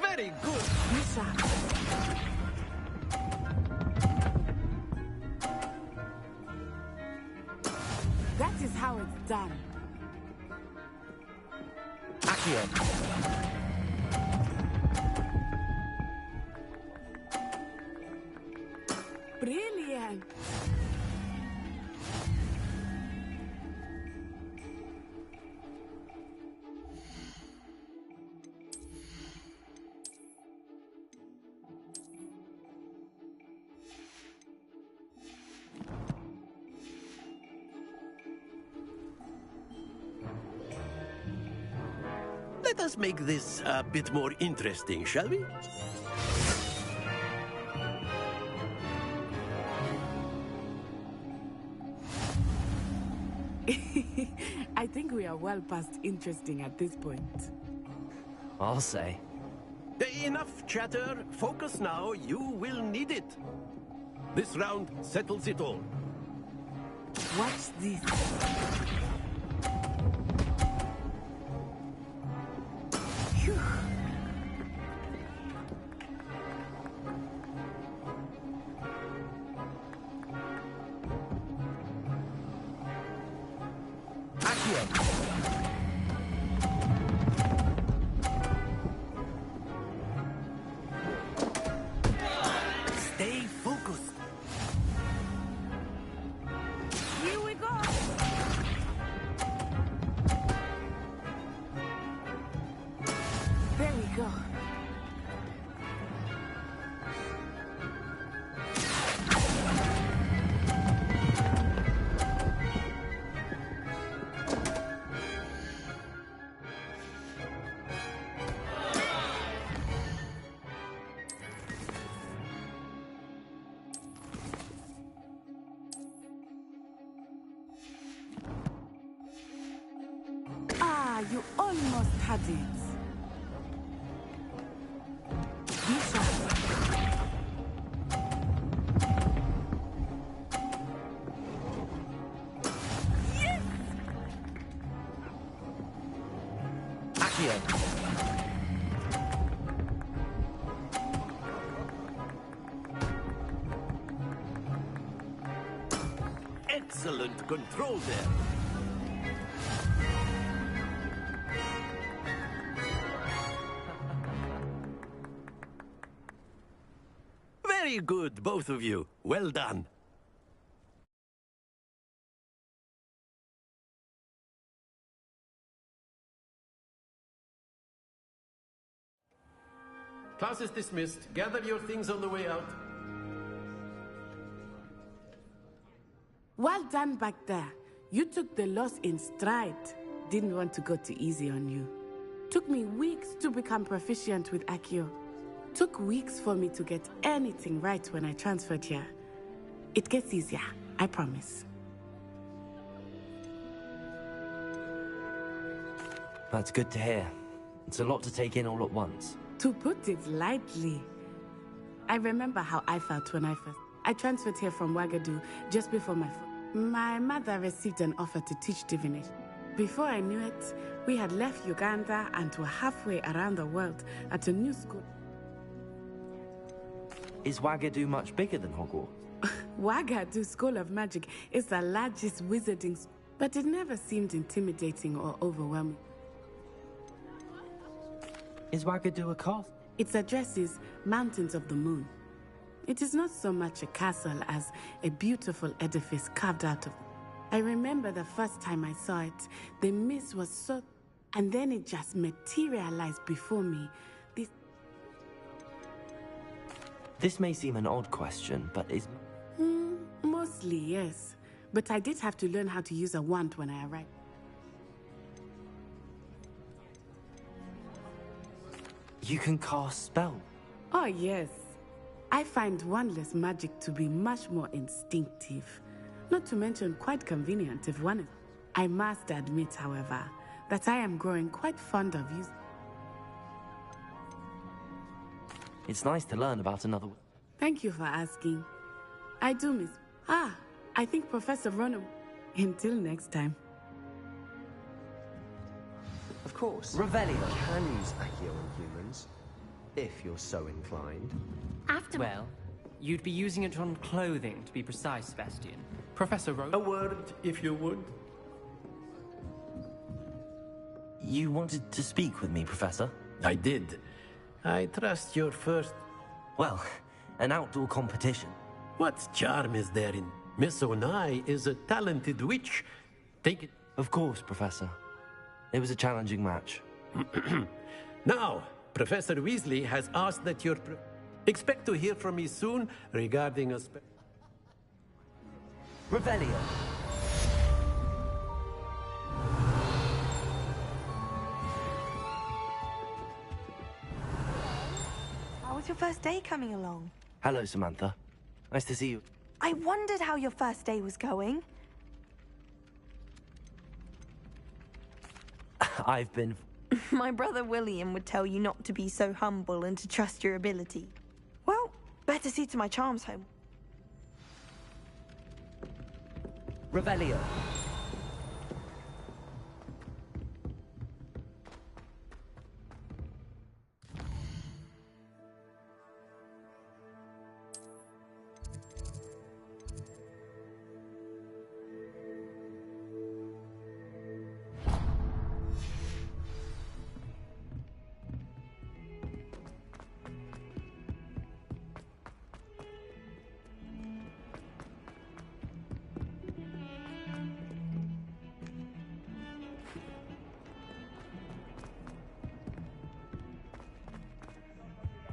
Very good. Misha. That is how it's done. Brilliant. Let us make this a bit more interesting, shall we? I think we are well past interesting at this point. I'll say. Enough chatter. Focus now. You will need it. This round settles it all. Watch this. Phew. Stay focused. you almost had it. Be sharp. Yes! Accio. Excellent control there. Very good, both of you. Well done. Class is dismissed. Gather your things on the way out. Well done back there. You took the loss in stride. Didn't want to go too easy on you. Took me weeks to become proficient with Accio. Took weeks for me to get anything right when I transferred here. It gets easier, I promise. That's good to hear. It's a lot to take in all at once. To put it lightly, I remember how I felt when I transferred here from Wagadu just before my mother received an offer to teach divination. Before I knew it, we had left Uganda and were halfway around the world at a new school. Is Wagadu much bigger than Hogwarts? Wagadu School of Magic is the largest wizarding school, but it never seemed intimidating or overwhelming. Is Wagadu a castle? Its address is Mountains of the Moon. It is not so much a castle as a beautiful edifice carved out of. I remember the first time I saw it, the mist was so, and then it just materialized before me. This may seem an odd question, but is... Mostly, yes. But I did have to learn how to use a wand when I arrived. You can cast spells? Oh, yes. I find wandless magic to be much more instinctive. Not to mention quite convenient if one is... I must admit, however, that I am growing quite fond of using... It's nice to learn about another... Thank you for asking. I do miss... I think Professor Ronan... Until next time. Of course. Revelio. You can use Accio on humans, if you're so inclined. Well, you'd be using it on clothing, to be precise, Sebastian. Professor Rowe. A word, if you would. You wanted to speak with me, Professor? I did. I trust your first... Well, an outdoor competition. What charm is there in... Miss Onai is a talented witch. Take it... Of course, Professor. It was a challenging match. Now, Professor Weasley has asked that you're... Expect to hear from me soon regarding a... Revelio. How was your first day coming along? Hello, Samantha. Nice to see you. I wondered how your first day was going. I've been... My brother William would tell you not to be so humble and to trust your ability. Well, better see to my charms home. Revelio.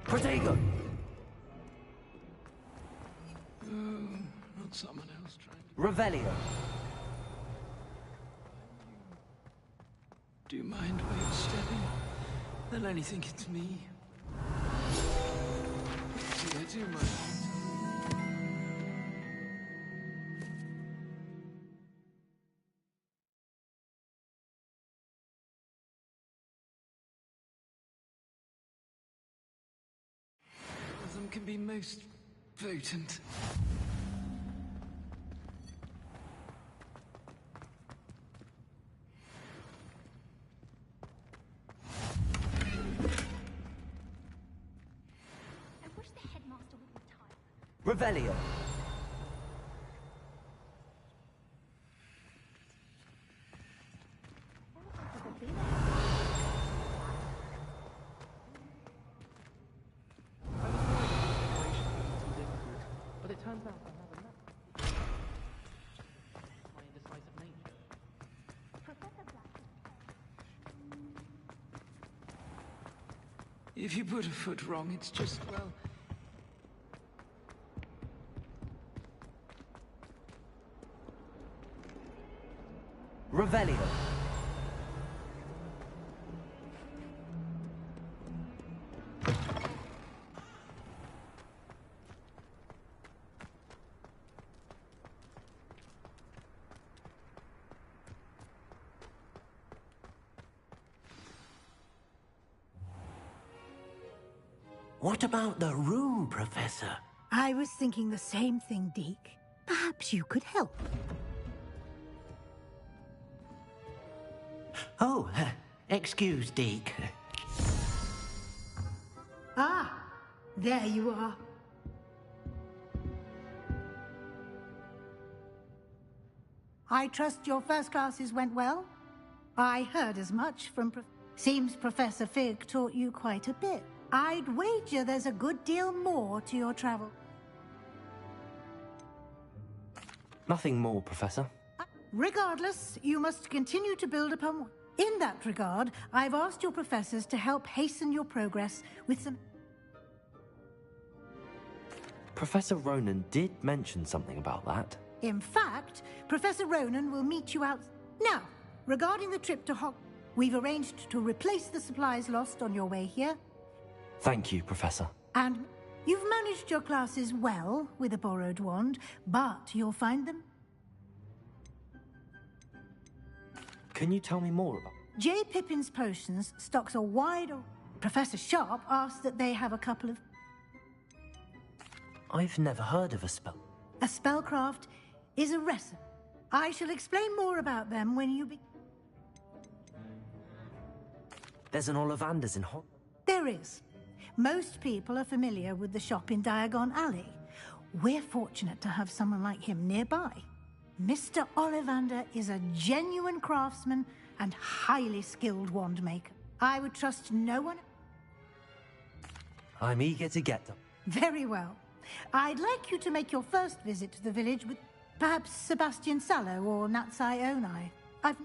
Protego! Not someone else trying to... Revelio. Do you mind where you're stepping? They'll only think it's me. See, I do mind. Some can be most potent. I wish the headmaster would retire. Revelio. But it turns out I have a map. My indecisive nature. Professor Black. If you put a foot wrong, it's just, well... Revelio. What about the room, Professor? I was thinking the same thing, Deke. Perhaps you could help. Oh, excuse, Deke. Ah, there you are. I trust your first classes went well? I heard as much from Seems Professor Fig taught you quite a bit. I'd wager there's a good deal more to your travel. Nothing more, Professor. Regardless, you must continue to build upon... In that regard, I've asked your professors to help hasten your progress with some... Professor Ronan did mention something about that. In fact, Professor Ronan will meet you out... Now, regarding the trip to we've arranged to replace the supplies lost on your way here. Thank you, Professor. And you've managed your classes well with a borrowed wand, but you'll find them... Can you tell me more about... J. Pippin's Potions stocks a wide... Professor Sharp asked that they have a couple of... I've never heard of a spell. A spellcraft is a recipe. I shall explain more about them when you There's an Ollivanders in There is. Most people are familiar with the shop in Diagon Alley. We're fortunate to have someone like him nearby. Mr. Ollivander is a genuine craftsman and highly skilled wand maker. I would trust no one... I'm eager to get them. Very well. I'd like you to make your first visit to the village with perhaps Sebastian Sallow or Natsai Onai. I've...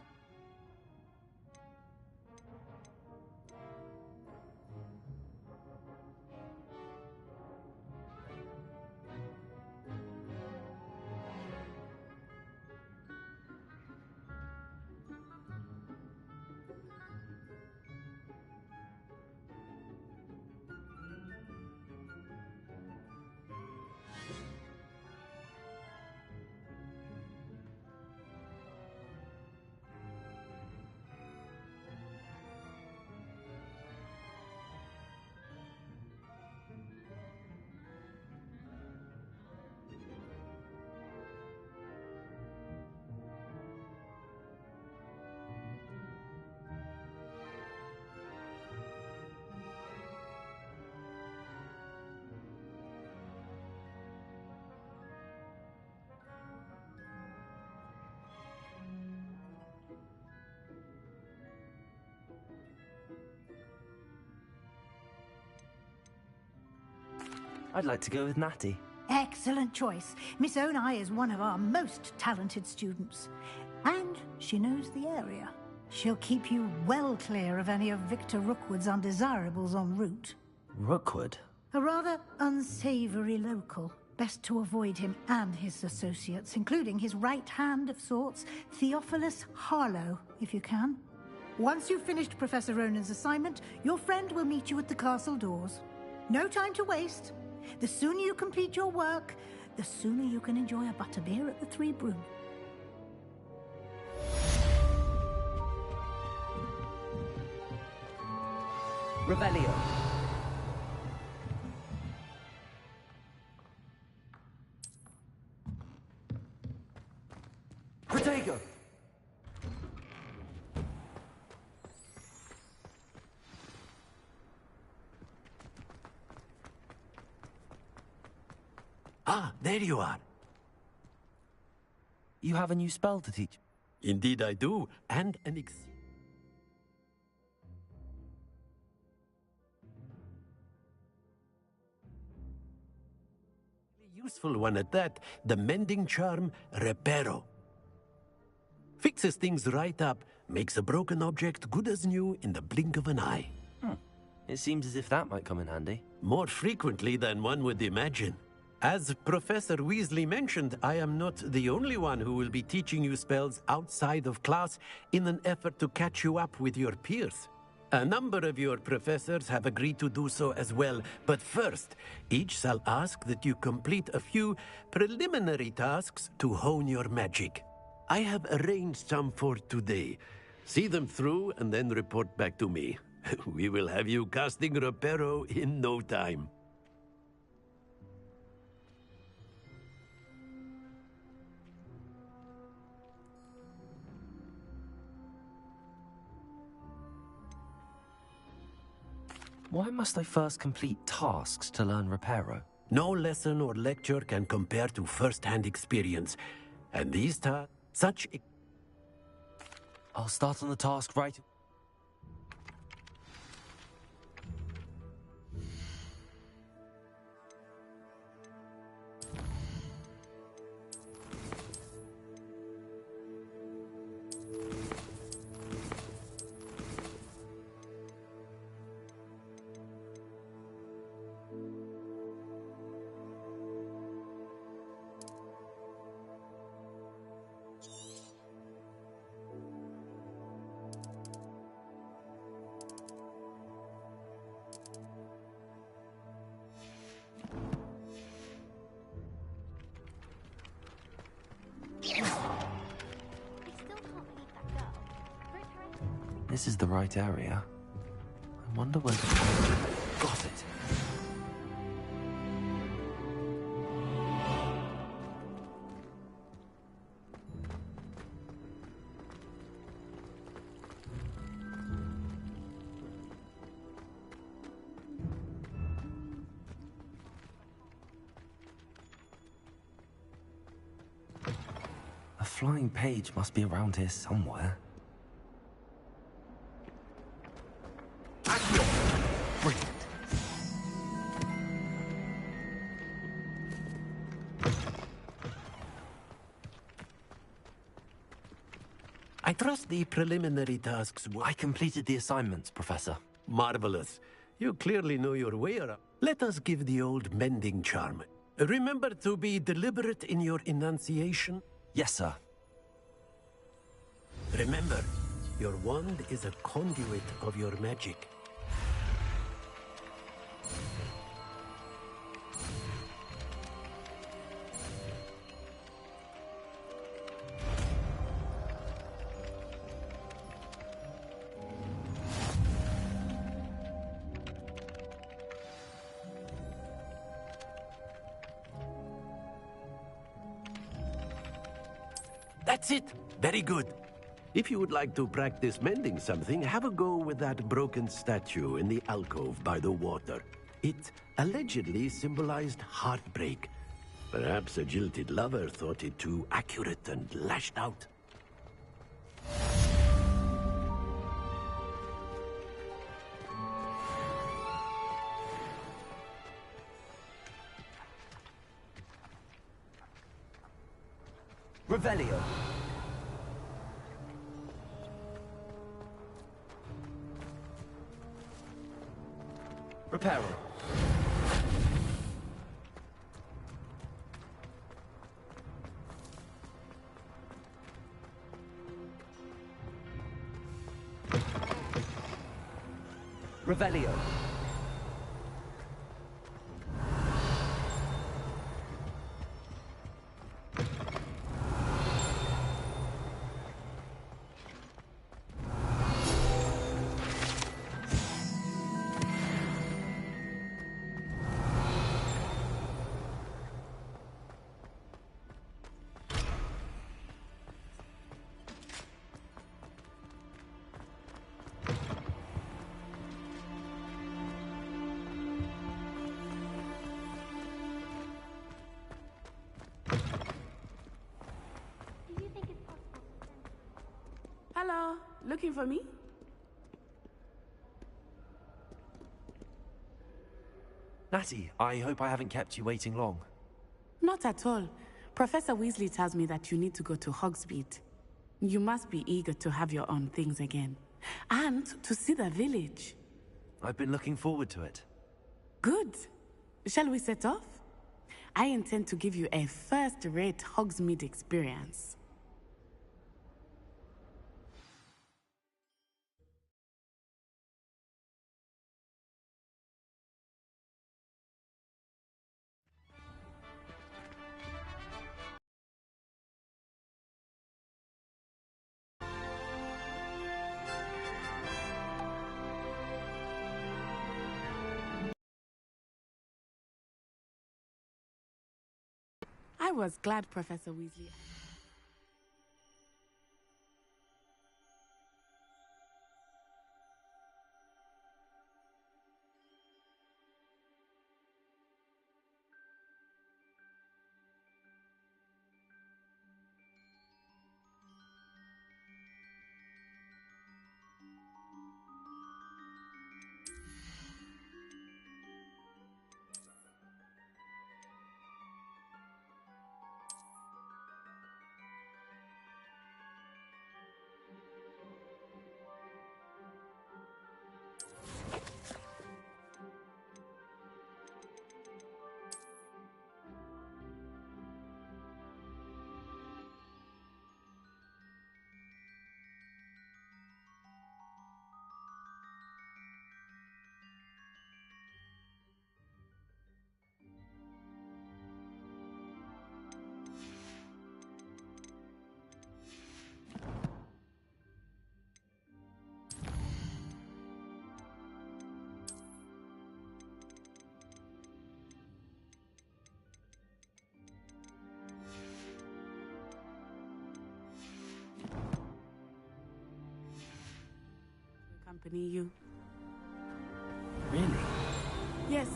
I'd like to go with Natty. Excellent choice. Miss Onai is one of our most talented students. And she knows the area. She'll keep you well clear of any of Victor Rookwood's undesirables en route. Rookwood? A rather unsavory local. Best to avoid him and his associates, including his right hand of sorts, Theophilus Harlow, if you can. Once you've finished Professor Ronan's assignment, your friend will meet you at the castle doors. No time to waste. The sooner you complete your work, the sooner you can enjoy a butterbeer at the Three Broom. Revelio. Ah, there you are. You have a new spell to teach? Indeed I do, and an useful one at that, the mending charm Reparo. Fixes things right up, makes a broken object good as new in the blink of an eye. It seems as if that might come in handy. More frequently than one would imagine. As Professor Weasley mentioned, I am not the only one who will be teaching you spells outside of class in an effort to catch you up with your peers. A number of your professors have agreed to do so as well, but first, each shall ask that you complete a few preliminary tasks to hone your magic. I have arranged some for today. See them through and then report back to me. We will have you casting Reparo in no time. Why must I first complete tasks to learn Reparo? No lesson or lecture can compare to first-hand experience. And these tasks, I'll start on the task right... This is the right area. I wonder where... Got it! A flying page must be around here somewhere. Brilliant. I trust the preliminary tasks were... I completed the assignments, Professor. Marvelous. You clearly know your way around. Let us give the old mending charm. Remember to be deliberate in your enunciation. Yes, sir. Remember, your wand is a conduit of your magic. That's it. Very good. If you would like to practice mending something, have a go with that broken statue in the alcove by the water. It allegedly symbolized heartbreak. Perhaps a jilted lover thought it too accurate and lashed out. Revelio. Reparo. Revelio. looking for me? Natty, I hope I haven't kept you waiting long. Not at all. Professor Weasley tells me that you need to go to Hogsmeade. You must be eager to have your own things again. And to see the village. I've been looking forward to it. Good. Shall we set off? I intend to give you a first-rate Hogsmeade experience. I was glad Professor Weasley... accompany you. Really? Yes,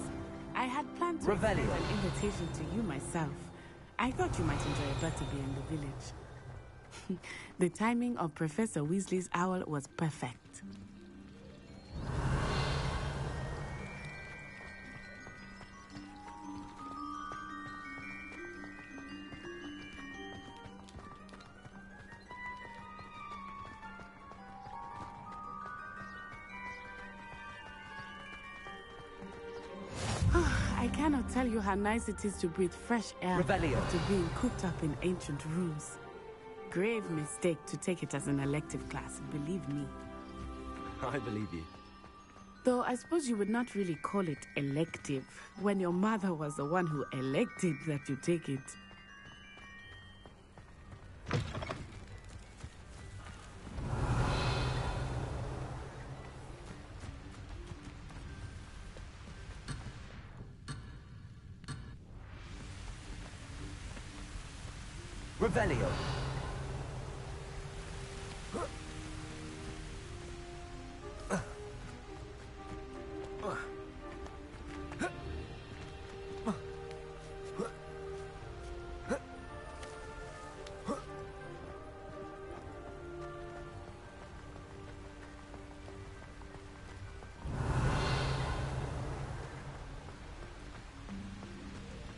I had planned to extend an invitation to you myself. I thought you might enjoy a butterbeer in the village. The timing of Professor Weasley's owl was perfect. I cannot tell you how nice it is to breathe fresh air after being cooped up in ancient rooms. Grave mistake to take it as an elective class, believe me. I believe you. Though I suppose you would not really call it elective when your mother was the one who elected that you take it. Revelio.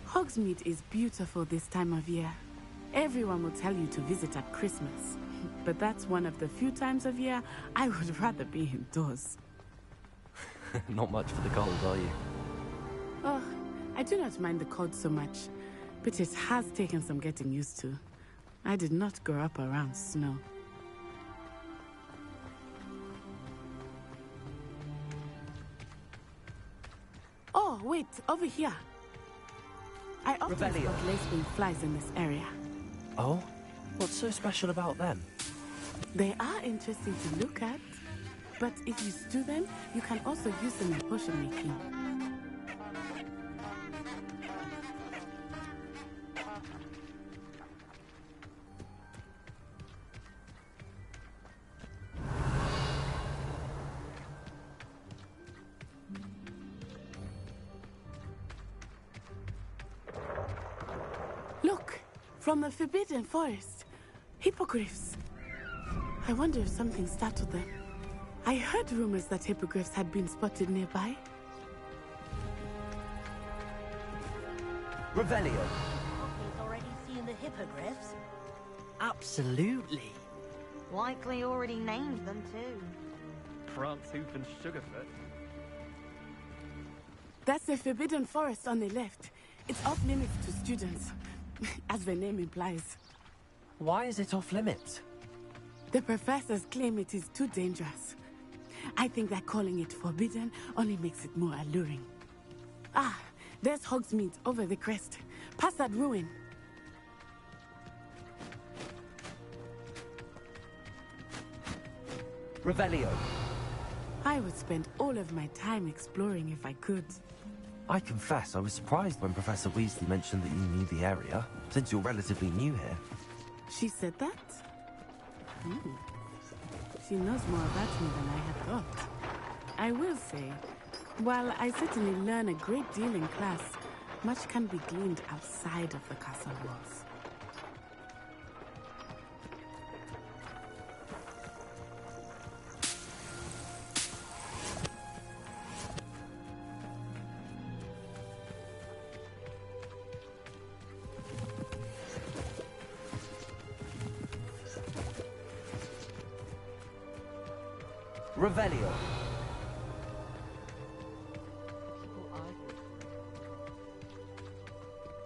Hogsmeade is beautiful this time of year. Everyone will tell you to visit at Christmas. But that's one of the few times of year I would rather be indoors. Not much for the cold, are you? Oh, I do not mind the cold so much. But it has taken some getting used to. I did not grow up around snow. Oh, wait, over here. I often spot lacewing flies in this area. Oh? What's so special about them? They are interesting to look at, but if you stew them, you can also use them in potion making. Look, from the Forbidden Forest, hippogriffs. I wonder if something startled them. I heard rumors that hippogriffs had been spotted nearby. Revelio. He's already seen the hippogriffs. Absolutely. Likely already named them too. Prancehoof and Sugarfoot. That's the Forbidden Forest on the left. It's off limits to students, as the name implies. Why is it off limits? The professors claim it is too dangerous. I think that calling it forbidden only makes it more alluring. Ah, there's Hogsmeade over the crest. Past that ruin. Revelio. I would spend all of my time exploring if I could. I confess, I was surprised when Professor Weasley mentioned that you knew the area, since you're relatively new here. She said that? She knows more about me than I had thought. I will say, while I certainly learn a great deal in class, much can be gleaned outside of the castle walls. Revelio.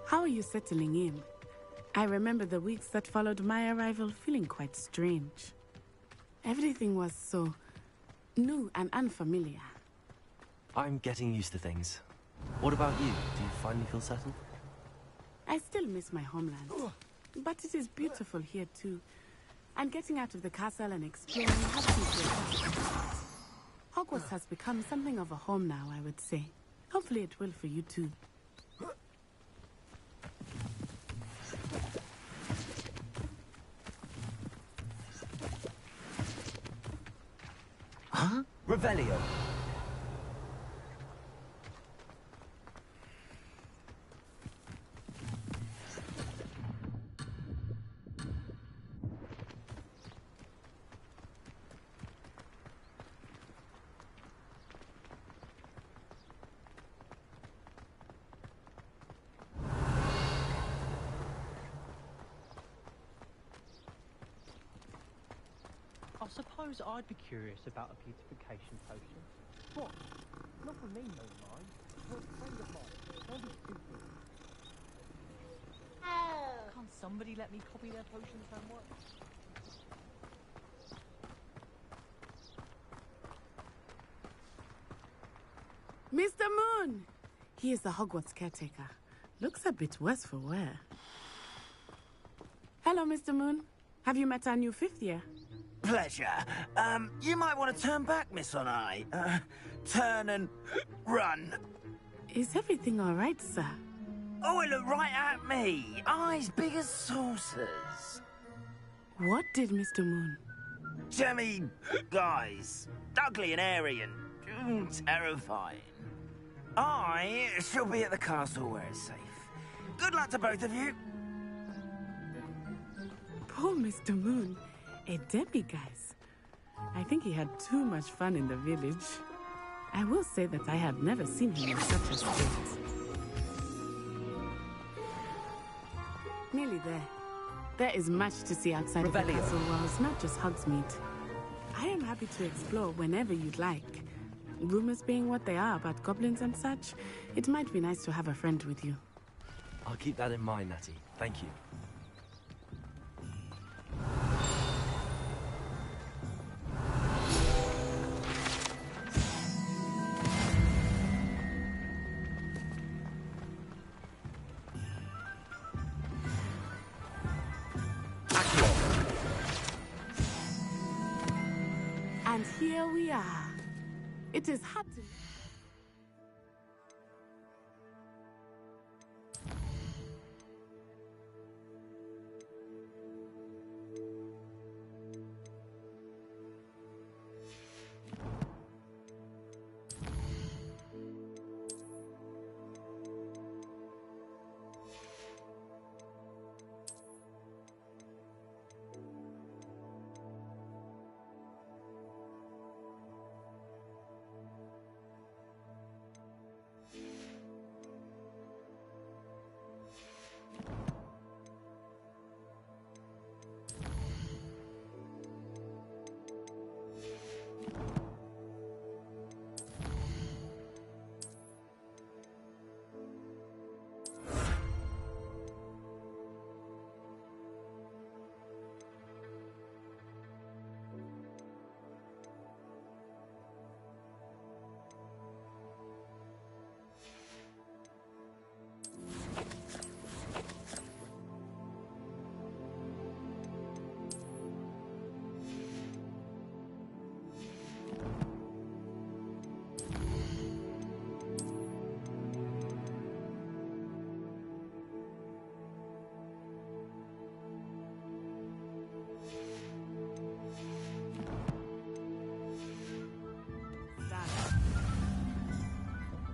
How are you settling in? I remember the weeks that followed my arrival feeling quite strange. Everything was so new and unfamiliar. I'm getting used to things. What about you? Do you finally feel settled? I still miss my homeland, but it is beautiful here too. And getting out of the castle and exploring has been great. Hogwarts has become something of a home now, I would say. Hopefully it will for you too. Huh? Revelio. I suppose I'd be curious about a beautification potion. What? Not for me, no mind. For a friend of mine. Don't be stupid. Can't somebody let me copy their potion's homework? Mr. Moon! He is the Hogwarts caretaker. Looks a bit worse for wear. Hello, Mr. Moon. Have you met our new fifth year? Pleasure. You might want to turn back, Miss Onai. Turn and run. Is everything all right, sir? Oh, it looked right at me. Eyes big as saucers. What did Mr. Moon? Jemmy, guys. Ugly and airy and terrifying. I shall be at the castle where it's safe. Good luck to both of you. Poor Mr. Moon. A demiguise. I think he had too much fun in the village. I will say that I have never seen him in such a state. Nearly there. There is much to see outside of the castle walls, not just Hogsmeade. I am happy to explore whenever you'd like. Rumors being what they are about goblins and such, it might be nice to have a friend with you. I'll keep that in mind, Natty. Thank you. And here we are. It is hard to...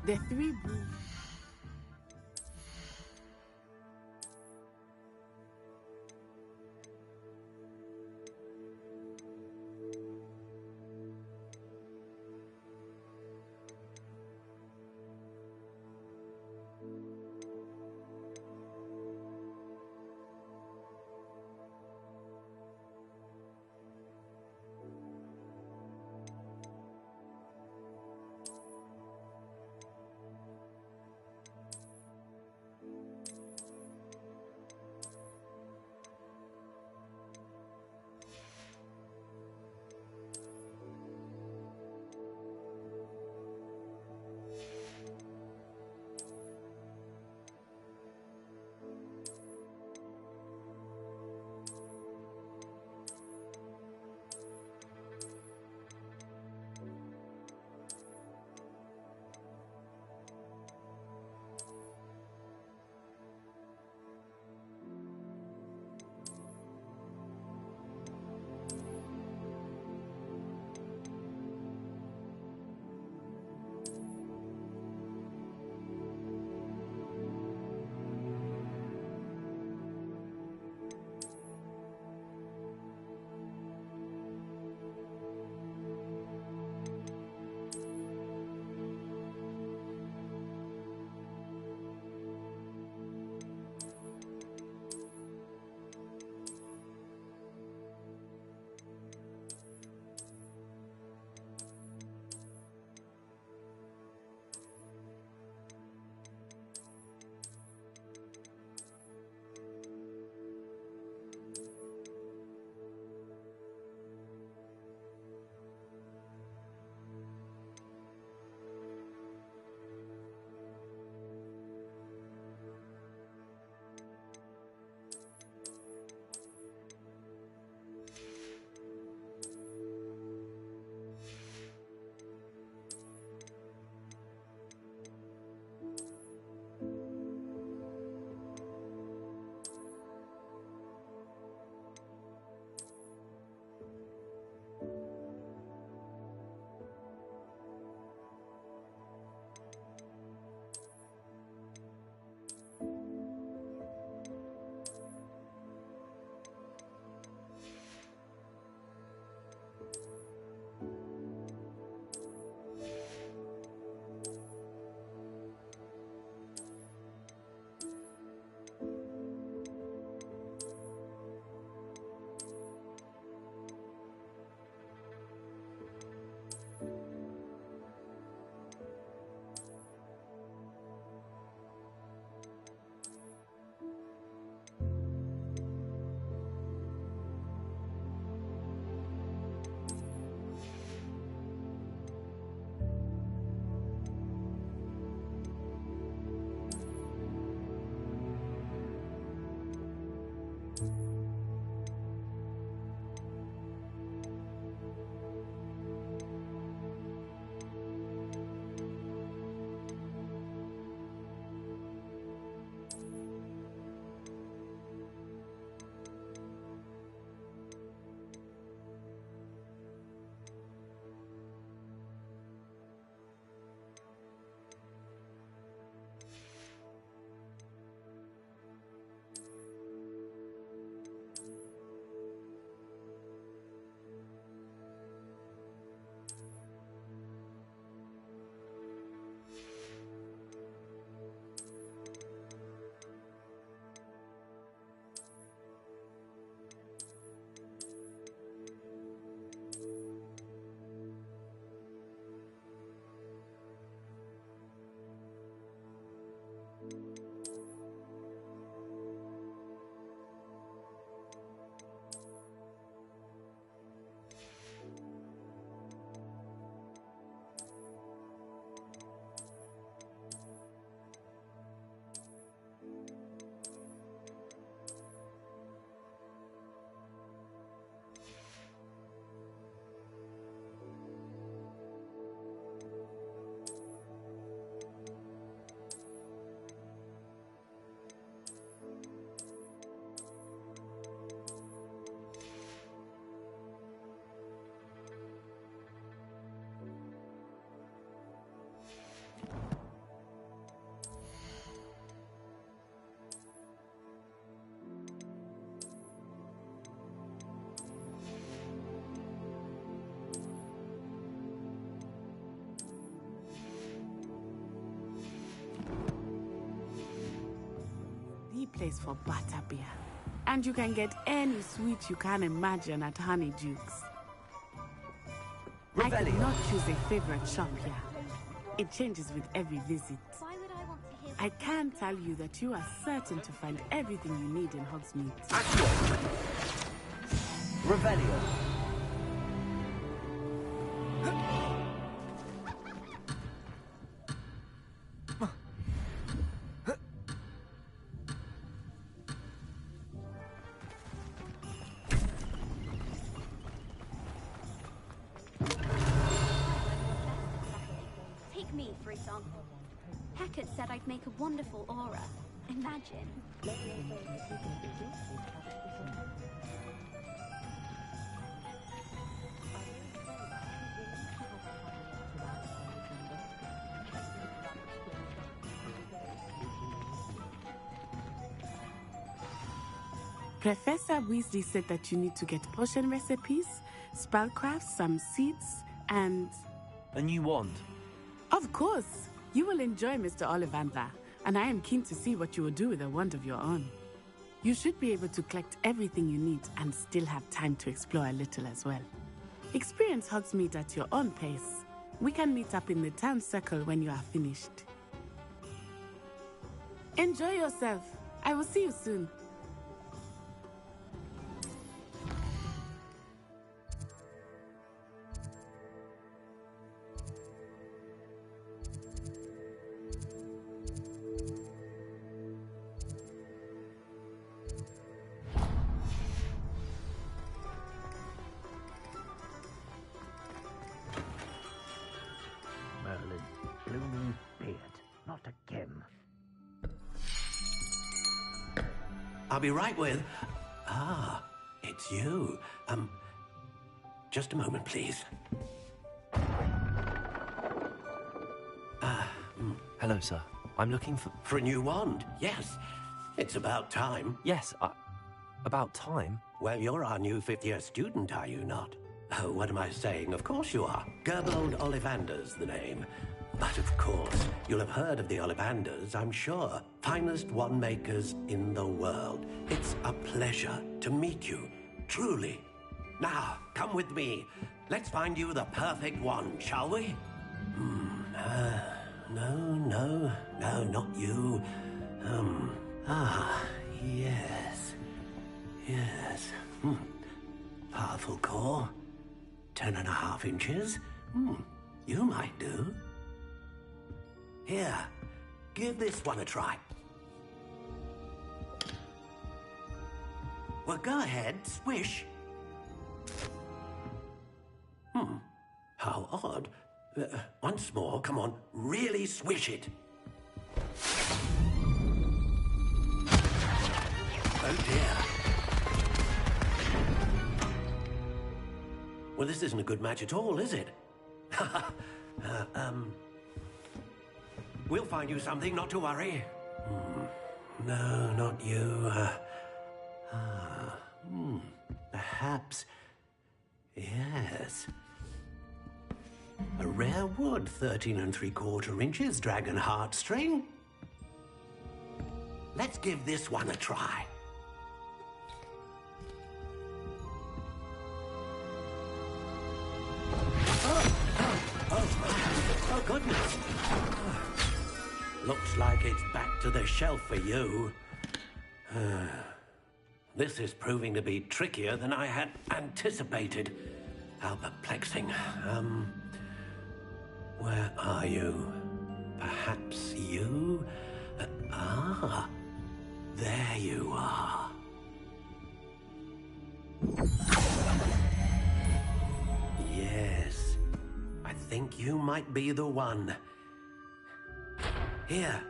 The three brooms. place for butterbeer. And you can get any sweet you can imagine at Honeydukes. I cannot choose a favorite shop here. It changes with every visit. Why would I want to hear? I can tell you that you are certain to find everything you need in Hogsmeade. Revelio. Take me, for example. Hackett said I'd make a wonderful aura. Imagine. Professor Weasley said that you need to get potion recipes, spellcrafts, some seeds, and... A new wand. Of course! You will enjoy Mr. Ollivander, and I am keen to see what you will do with a wand of your own. You should be able to collect everything you need and still have time to explore a little as well. Experience Hogsmeade at your own pace. We can meet up in the town circle when you are finished. Enjoy yourself. I will see you soon. Merlin, blooming beard. Not again. I'll be right with... Ah, it's you. Just a moment, please. Hello, sir. I'm looking for... For a new wand, yes. It's about time. Yes, about time? Well, you're our new fifth-year student, are you not? Oh, what am I saying? Of course you are. Gerbold Ollivander's the name. But of course, you'll have heard of the Ollivanders, I'm sure. Finest wand makers in the world. It's a pleasure to meet you, truly. Now, come with me. Let's find you the perfect wand, shall we? No, not you. Yes. Powerful core. 10.5 inches. You might do. Here, give this one a try. Well, go ahead, swish. How odd. Once more, come on, really swish it. Oh dear. Well, this isn't a good match at all, is it? We'll find you something, not to worry. No, not you. Perhaps... Yes. A rare wood, 13 3/4 inches, dragon heartstring. Let's give this one a try. Oh, goodness. Looks like it's back to the shelf for you. This is proving to be trickier than I had anticipated. How perplexing. Where are you? Perhaps you? There you are. Yes, I think you might be the one. Here,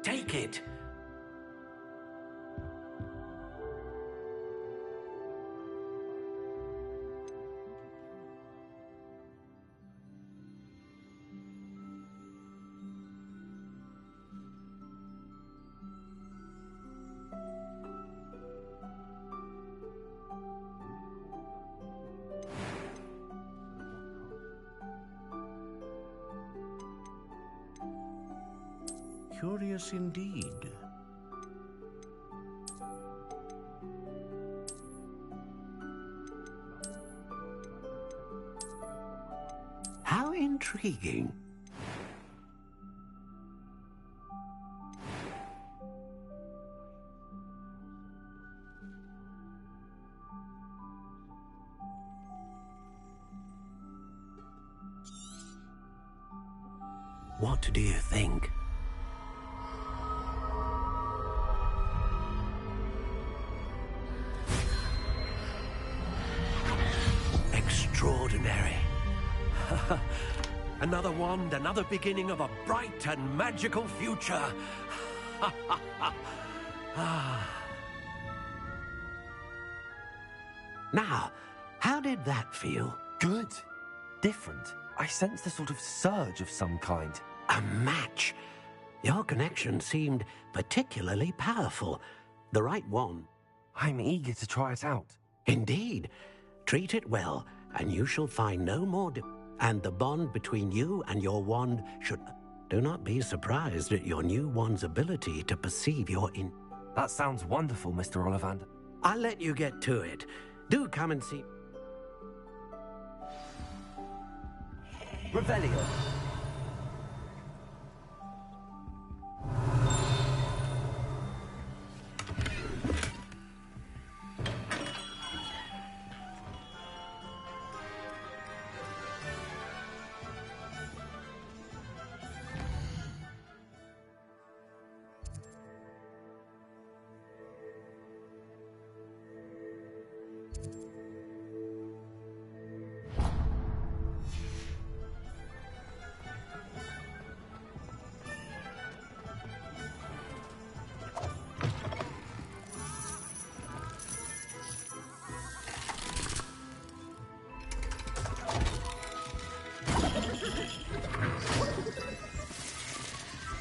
take it. Curious indeed. Intriguing. What do you think? Extraordinary. Another wand, another beginning of a bright and magical future. Now, how did that feel? Good. Different. I sensed a sort of surge of some kind. A match. Your connection seemed particularly powerful. The right one. I'm eager to try it out. Indeed. Treat it well, and you shall find no more and the bond between you and your wand should... Do not be surprised at your new wand's ability to perceive your That sounds wonderful, Mr. Ollivander. I'll let you get to it. Do come and see... Revelio.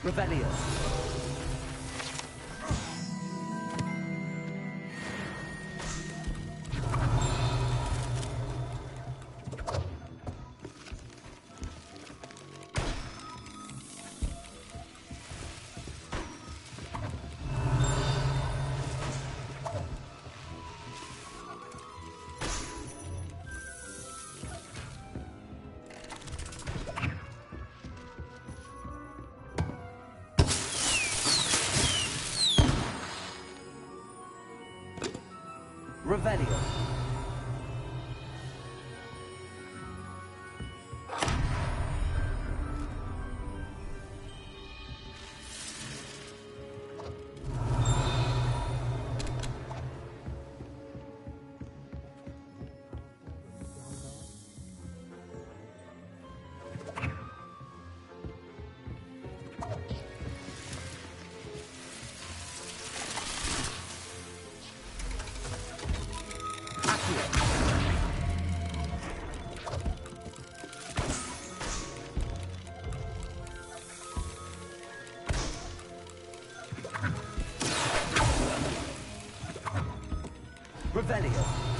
Revelio. Revelio. Revelio.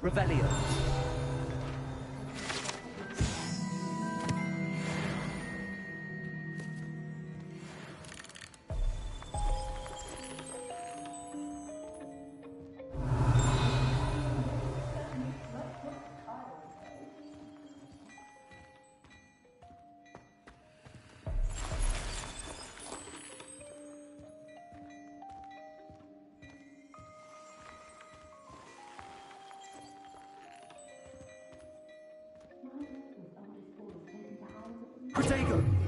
Revelio. Protego!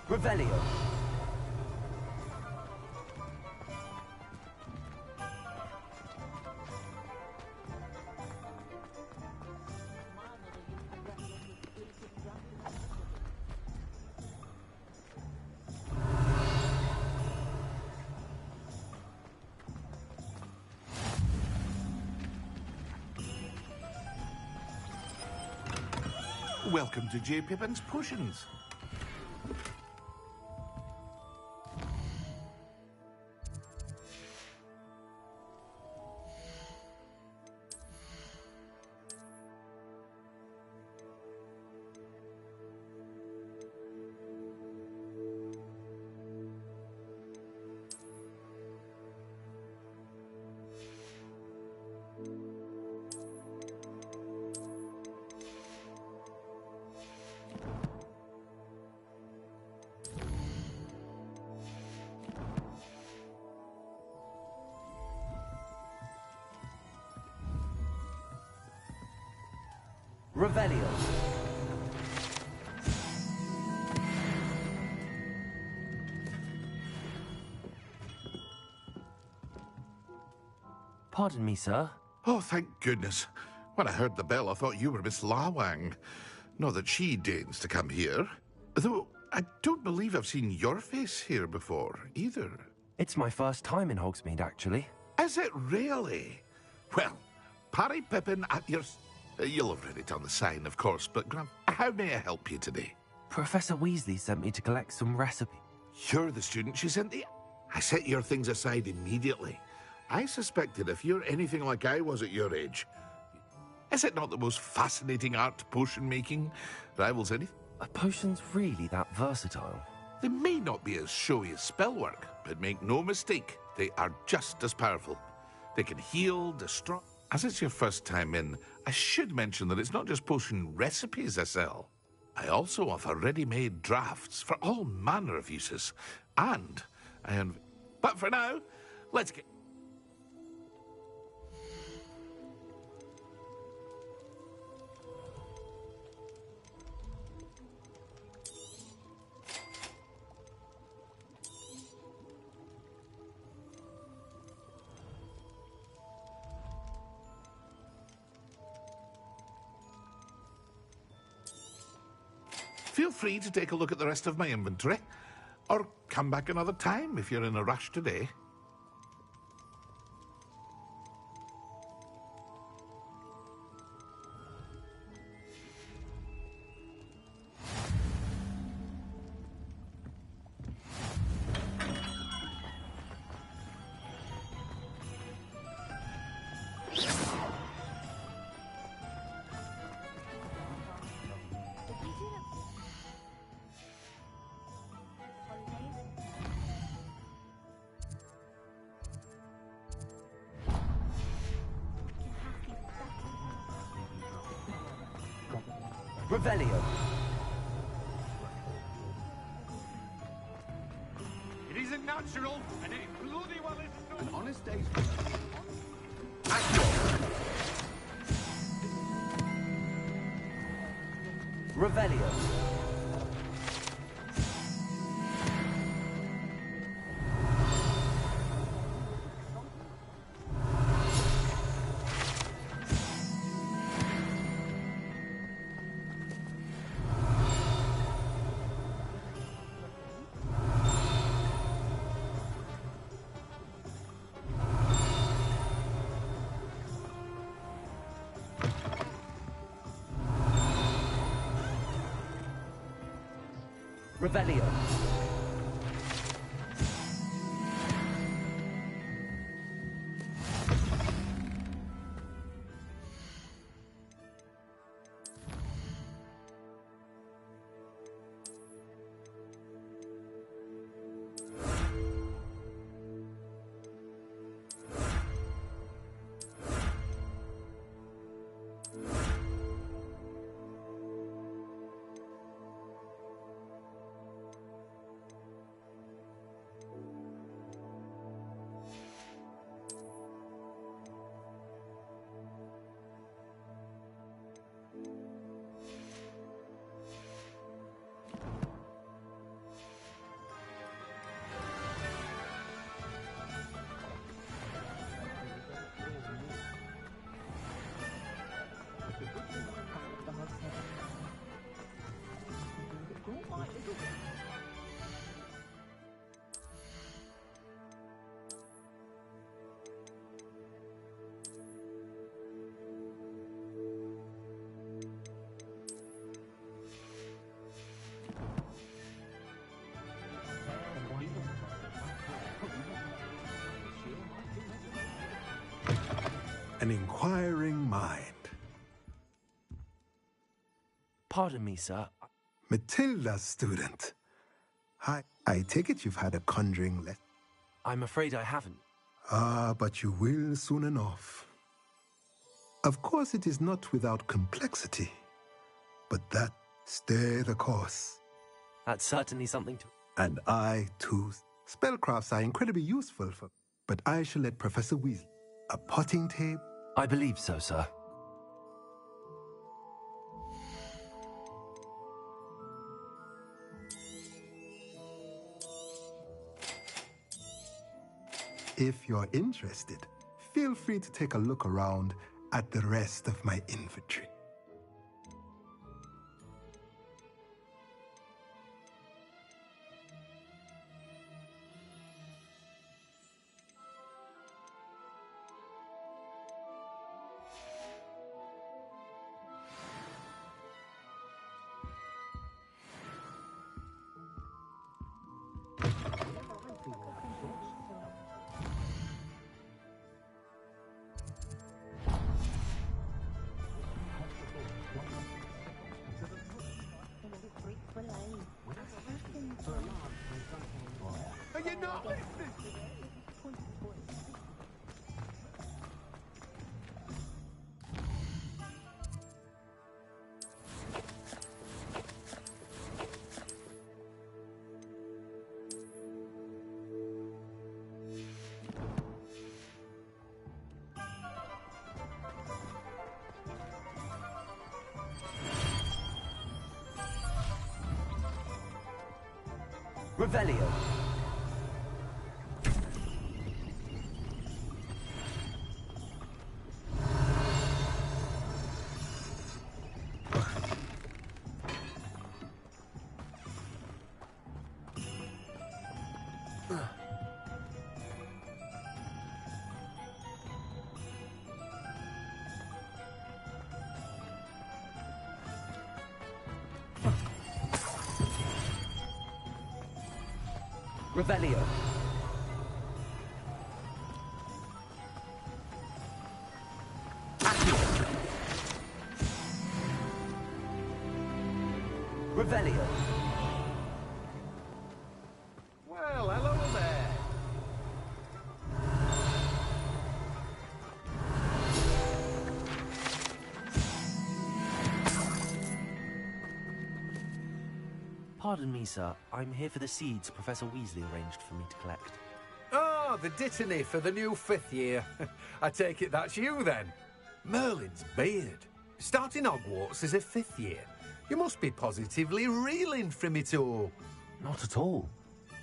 Revelio. Welcome to J. Pippin's Potions. Revelio. Pardon me, sir. Oh, thank goodness. When I heard the bell, I thought you were Miss Lawang. Not that she deigns to come here. Though, I don't believe I've seen your face here before, either. It's my first time in Hogsmeade, actually. Is it really? Well, Parry Pippin at your... You'll have read it on the sign, of course, but Graham, how may I help you today? Professor Weasley sent me to collect some recipes. You're the student she sent the... I set your things aside immediately. I suspected if you're anything like I was at your age... Is it not the most fascinating art potion-making? Rivals anything? Are potions really that versatile? They may not be as showy as spellwork, but make no mistake, they are just as powerful. They can heal, destroy... As it's your first time in, I should mention that it's not just potion recipes I sell. I also offer ready-made drafts for all manner of uses. And But for now, let's get... Feel free to take a look at the rest of my inventory, or come back another time if you're in a rush today. Revelio. It isn't natural, and it bloody well isn't. An honest day's Revelio. Revelio. an inquiring mind. Pardon me, sir. Matilda's student. I take it you've had a conjuring lesson. I'm afraid I haven't. Ah, but you will soon enough. Of course, it is not without complexity, but that stay the course. That's certainly something to... And I, too. Spellcrafts are incredibly useful for... But I shall let Professor Weasley... A potting table? I believe so, sir. If you're interested, feel free to take a look around at the rest of my inventory. Are you not listening? Revelio. Revelio. Revelio. Well, hello there. Pardon me, sir. I'm here for the seeds Professor Weasley arranged for me to collect. Oh, the dittany for the new 5th year. I take it that's you, then. Merlin's beard. Starting Hogwarts as a 5th year. You must be positively reeling from it all. Not at all.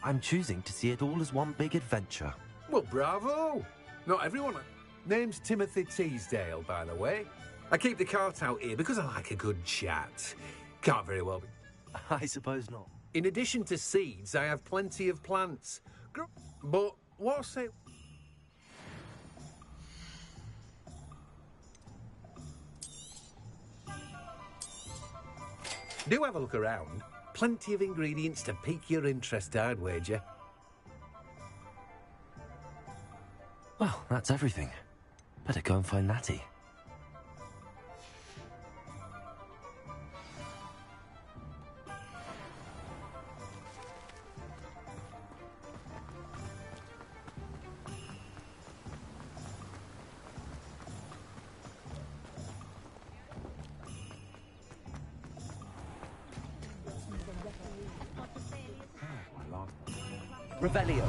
I'm choosing to see it all as one big adventure. Well, bravo. Not everyone... Name's Timothy Teasdale, by the way. I keep the cart out here because I like a good chat. Can't very well be... I suppose not. In addition to seeds, I have plenty of plants. But what's it... Do have a look around. Plenty of ingredients to pique your interest, I'd wager. Well, that's everything. Better go and find Natty. Revelio.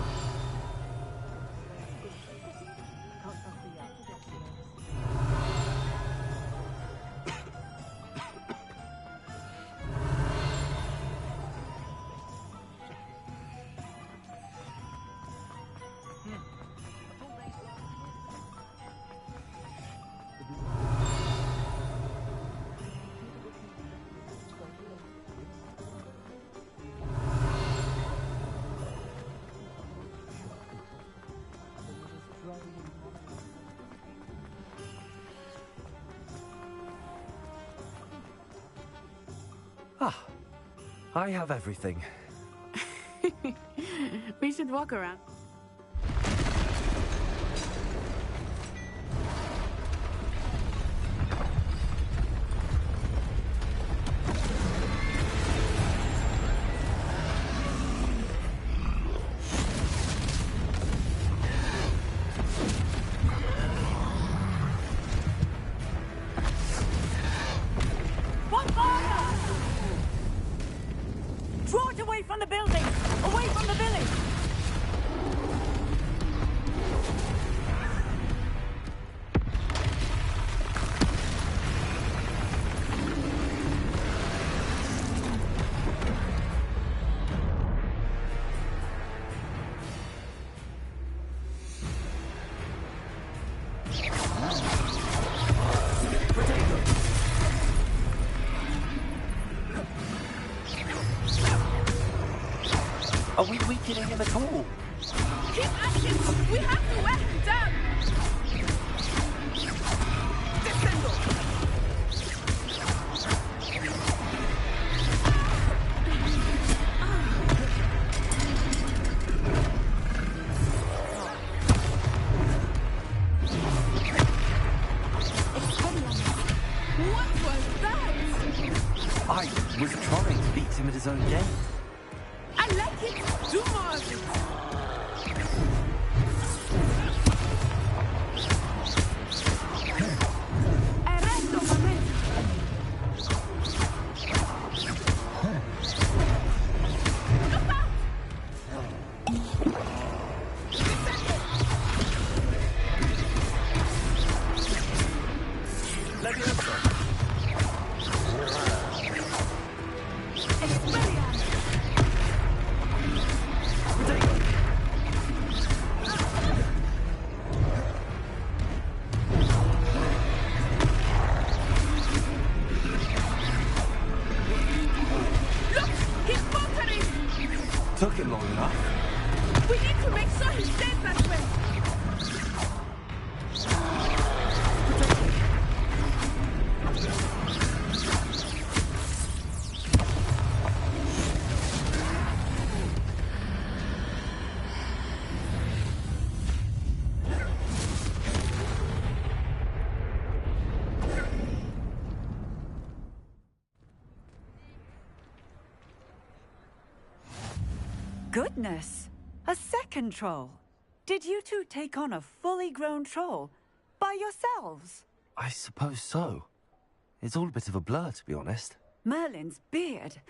Ah, I have everything. We should walk around. from the building! Away from the village! Are we weakening him at all? Keep at him! We have to wear him down! Descendo! What was that? I was trying to beat him at his own game. I like it! Do more of it! Arresto momento! Look out! Took him long enough. We need to make sure he stays that way! Goodness! A second troll! Did you two take on a fully grown troll? By yourselves? I suppose so. It's all a bit of a blur, to be honest. Merlin's beard.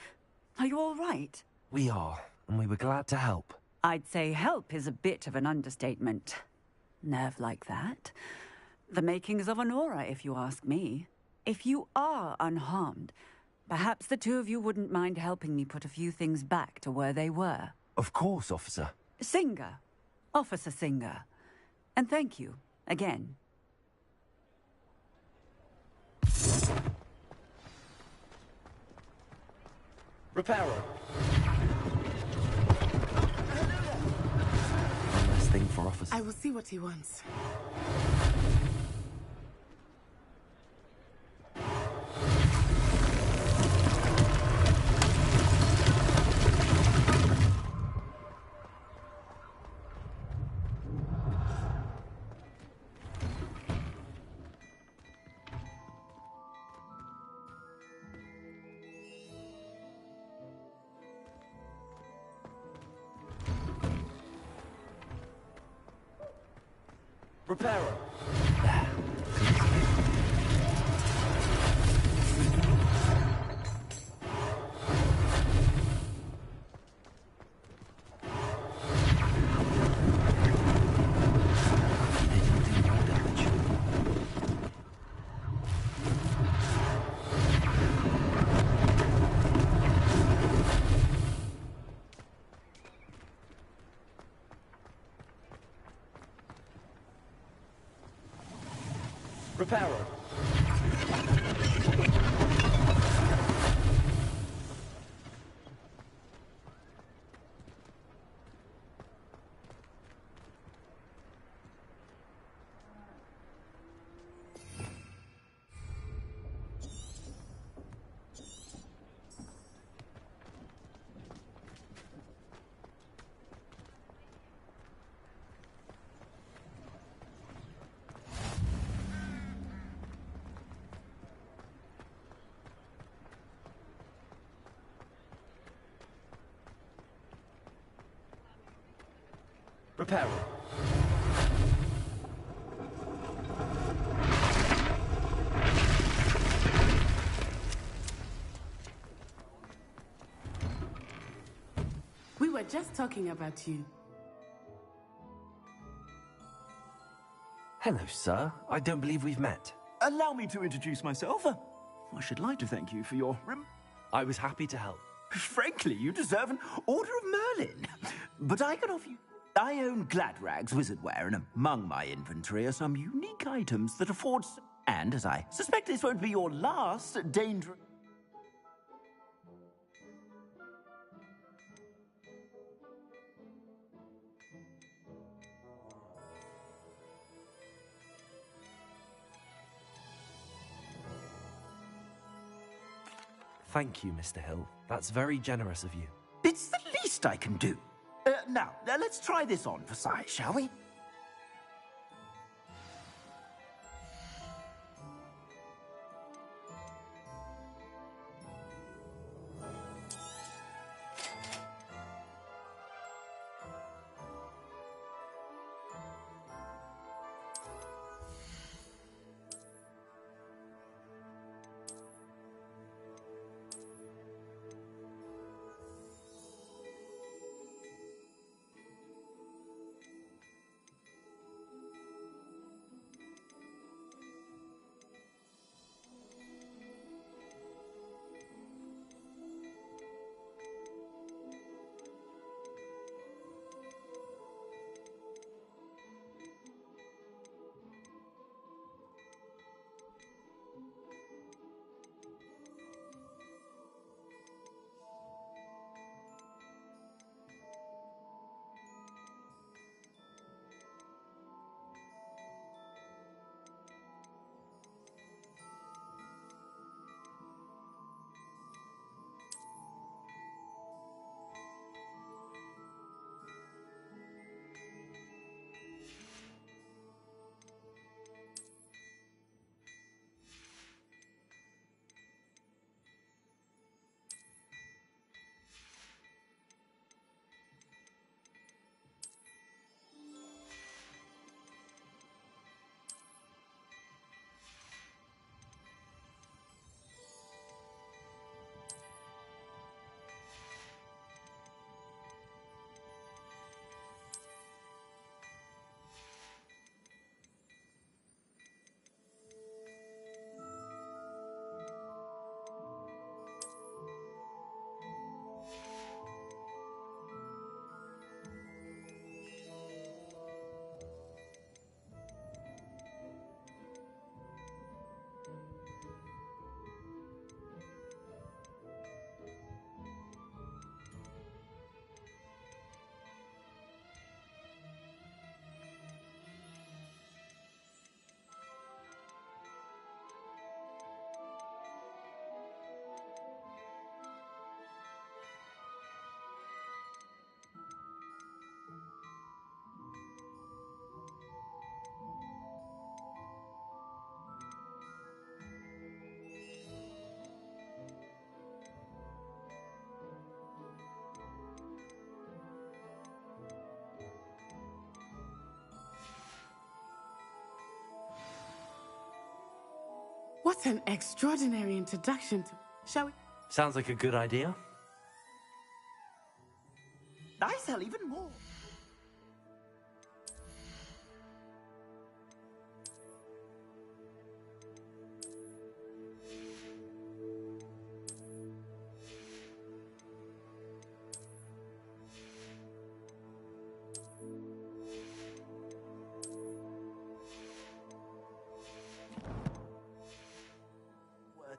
Are you all right? We are, and we were glad to help. I'd say help is a bit of an understatement. Nerve like that. The makings of an aura, if you ask me. If you are unharmed, perhaps the two of you wouldn't mind helping me put a few things back to where they were. Of course, officer. Singer. Officer Singer. And thank you, again. Reparo. One last thing for officer. I will see what he wants. Reparo. Reparo. Reparo. were just talking about you. Hello, sir. I don't believe we've met. Allow me to introduce myself. I should like to thank you for your I was happy to help. Frankly, you deserve an Order of Merlin. But I can offer you... I own Gladrag's wizardware, and among my inventory are some unique items that afford... And, as I suspect this won't be your last dangerous... Thank you, Mr. Hill. That's very generous of you. It's the least I can do. Now, let's try this on for size, shall we? What an extraordinary introduction to... Shall we? Sounds like a good idea. I sell even more.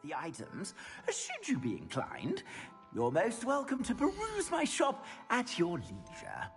The items, should you be inclined, you're most welcome to peruse my shop at your leisure.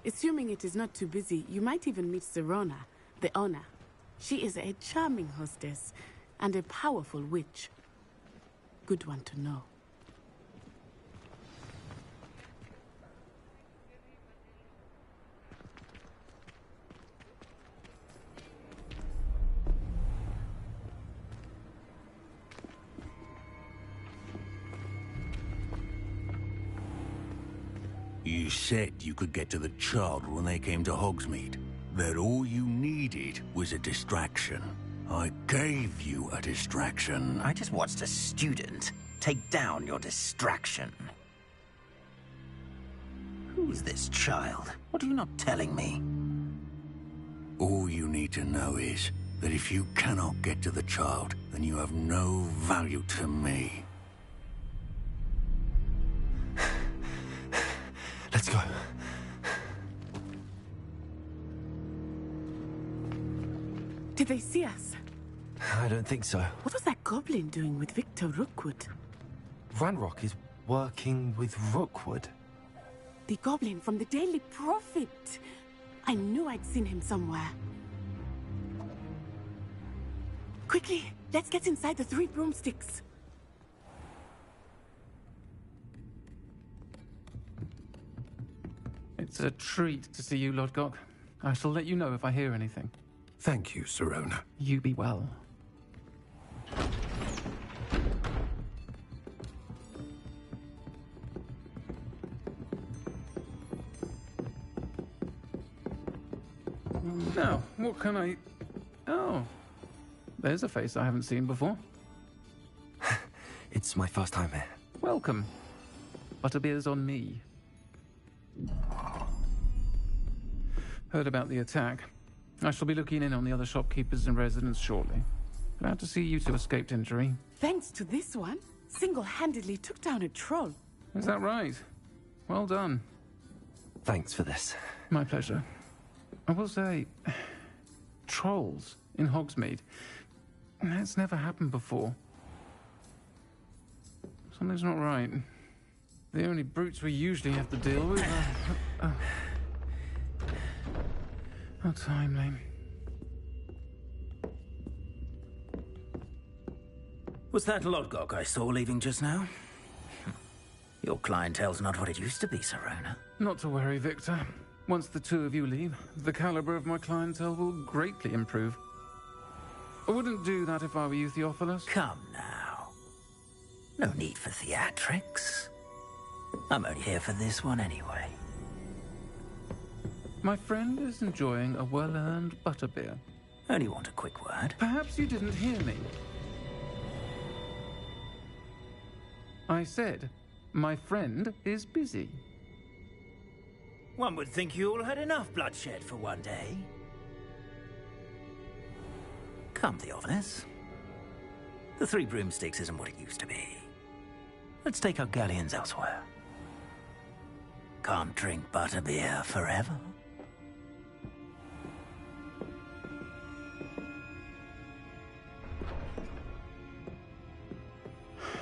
Assuming it is not too busy, you might even meet Serona, the owner. She is a charming hostess and a powerful witch. Good one to know. You said you could get to the child when they came to Hogsmeade. That all you needed was a distraction. I gave you a distraction. I just watched a student take down your distraction. Who's this child? What are you not telling me? All you need to know is that if you cannot get to the child, then you have no value to me. Let's go. Did they see us? I don't think so. What was that goblin doing with Victor Rookwood? Ranrock is working with Rookwood. The goblin from the Daily Prophet. I knew I'd seen him somewhere. Quickly, let's get inside the 3 broomsticks. It's a treat to see you, Lodgok. I shall let you know if I hear anything. Thank you, Serona. You be well. Now, what can I... Oh, there's a face I haven't seen before. It's my first time here. Welcome. Butterbeer's on me. Heard about the attack. I shall be looking in on the other shopkeepers and residents shortly. Glad to see you two escaped injury. Thanks to this one, single-handedly took down a troll. Is that right? Well done. Thanks for this. My pleasure. I will say, trolls in Hogsmeade. That's never happened before. Something's not right. The only brutes we usually have to deal with are... How timely. Was that Lodgok I saw leaving just now? Your clientele's not what it used to be, Serona. Not to worry, Victor. Once the two of you leave, the caliber of my clientele will greatly improve. I wouldn't do that if I were you, Theophilus. Come now. No need for theatrics. I'm only here for this one anyway. My friend is enjoying a well-earned butterbeer. Only want a quick word. Perhaps you didn't hear me. I said, my friend is busy. One would think you all had enough bloodshed for one day. Come, Theophilus. The 3 broomsticks isn't what it used to be. Let's take our galleons elsewhere. Can't drink butterbeer forever.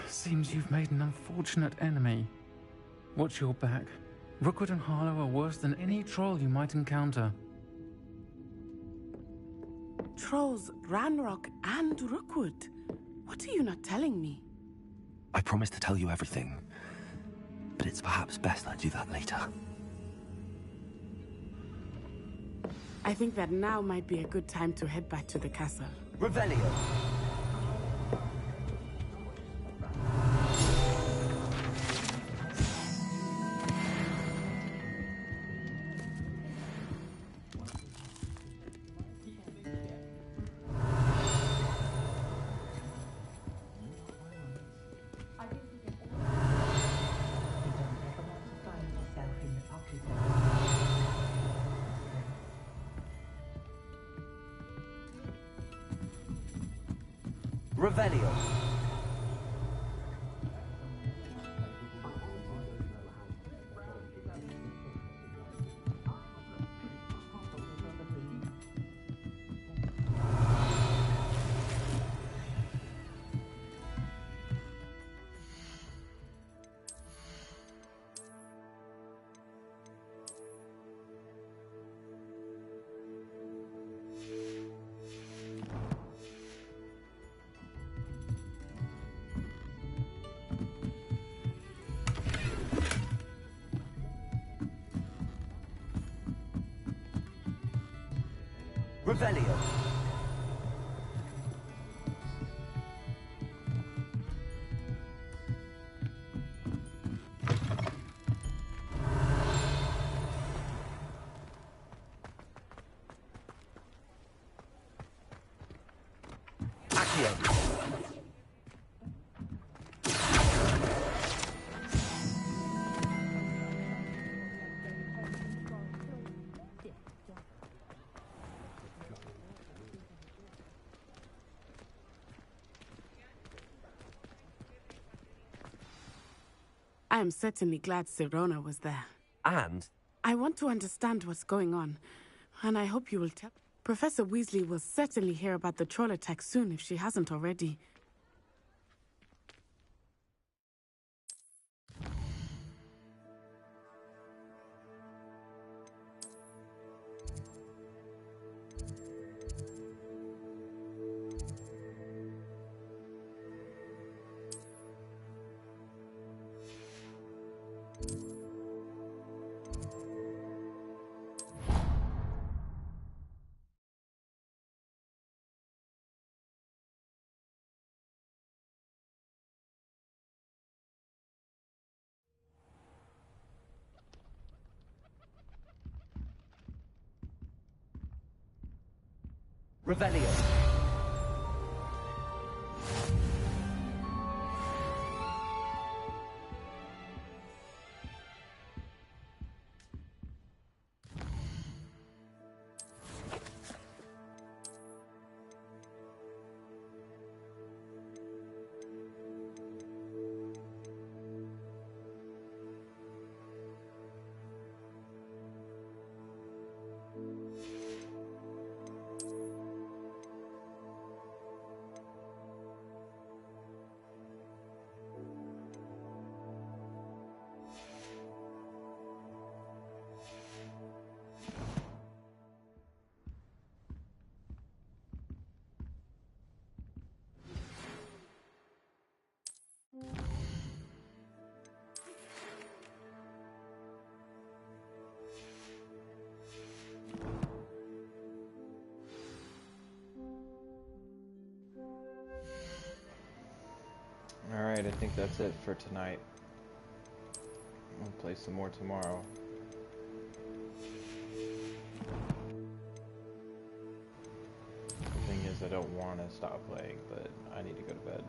Seems you've made an unfortunate enemy. Watch your back. Rookwood and Harlow are worse than any troll you might encounter. Trolls, Ranrock, and Rookwood. What are you not telling me? I promised to tell you everything, but it's perhaps best I do that later. I think that now might be a good time to head back to the castle. Revelio. Revelio. Revelio. I am certainly glad Sirona was there. And? I want to understand what's going on, and I hope you will tell. Professor Weasley will certainly hear about the troll attack soon if she hasn't already. Revelio. Alright, I think that's it for tonight. We'll play some more tomorrow. The thing is, I don't want to stop playing, but I need to go to bed.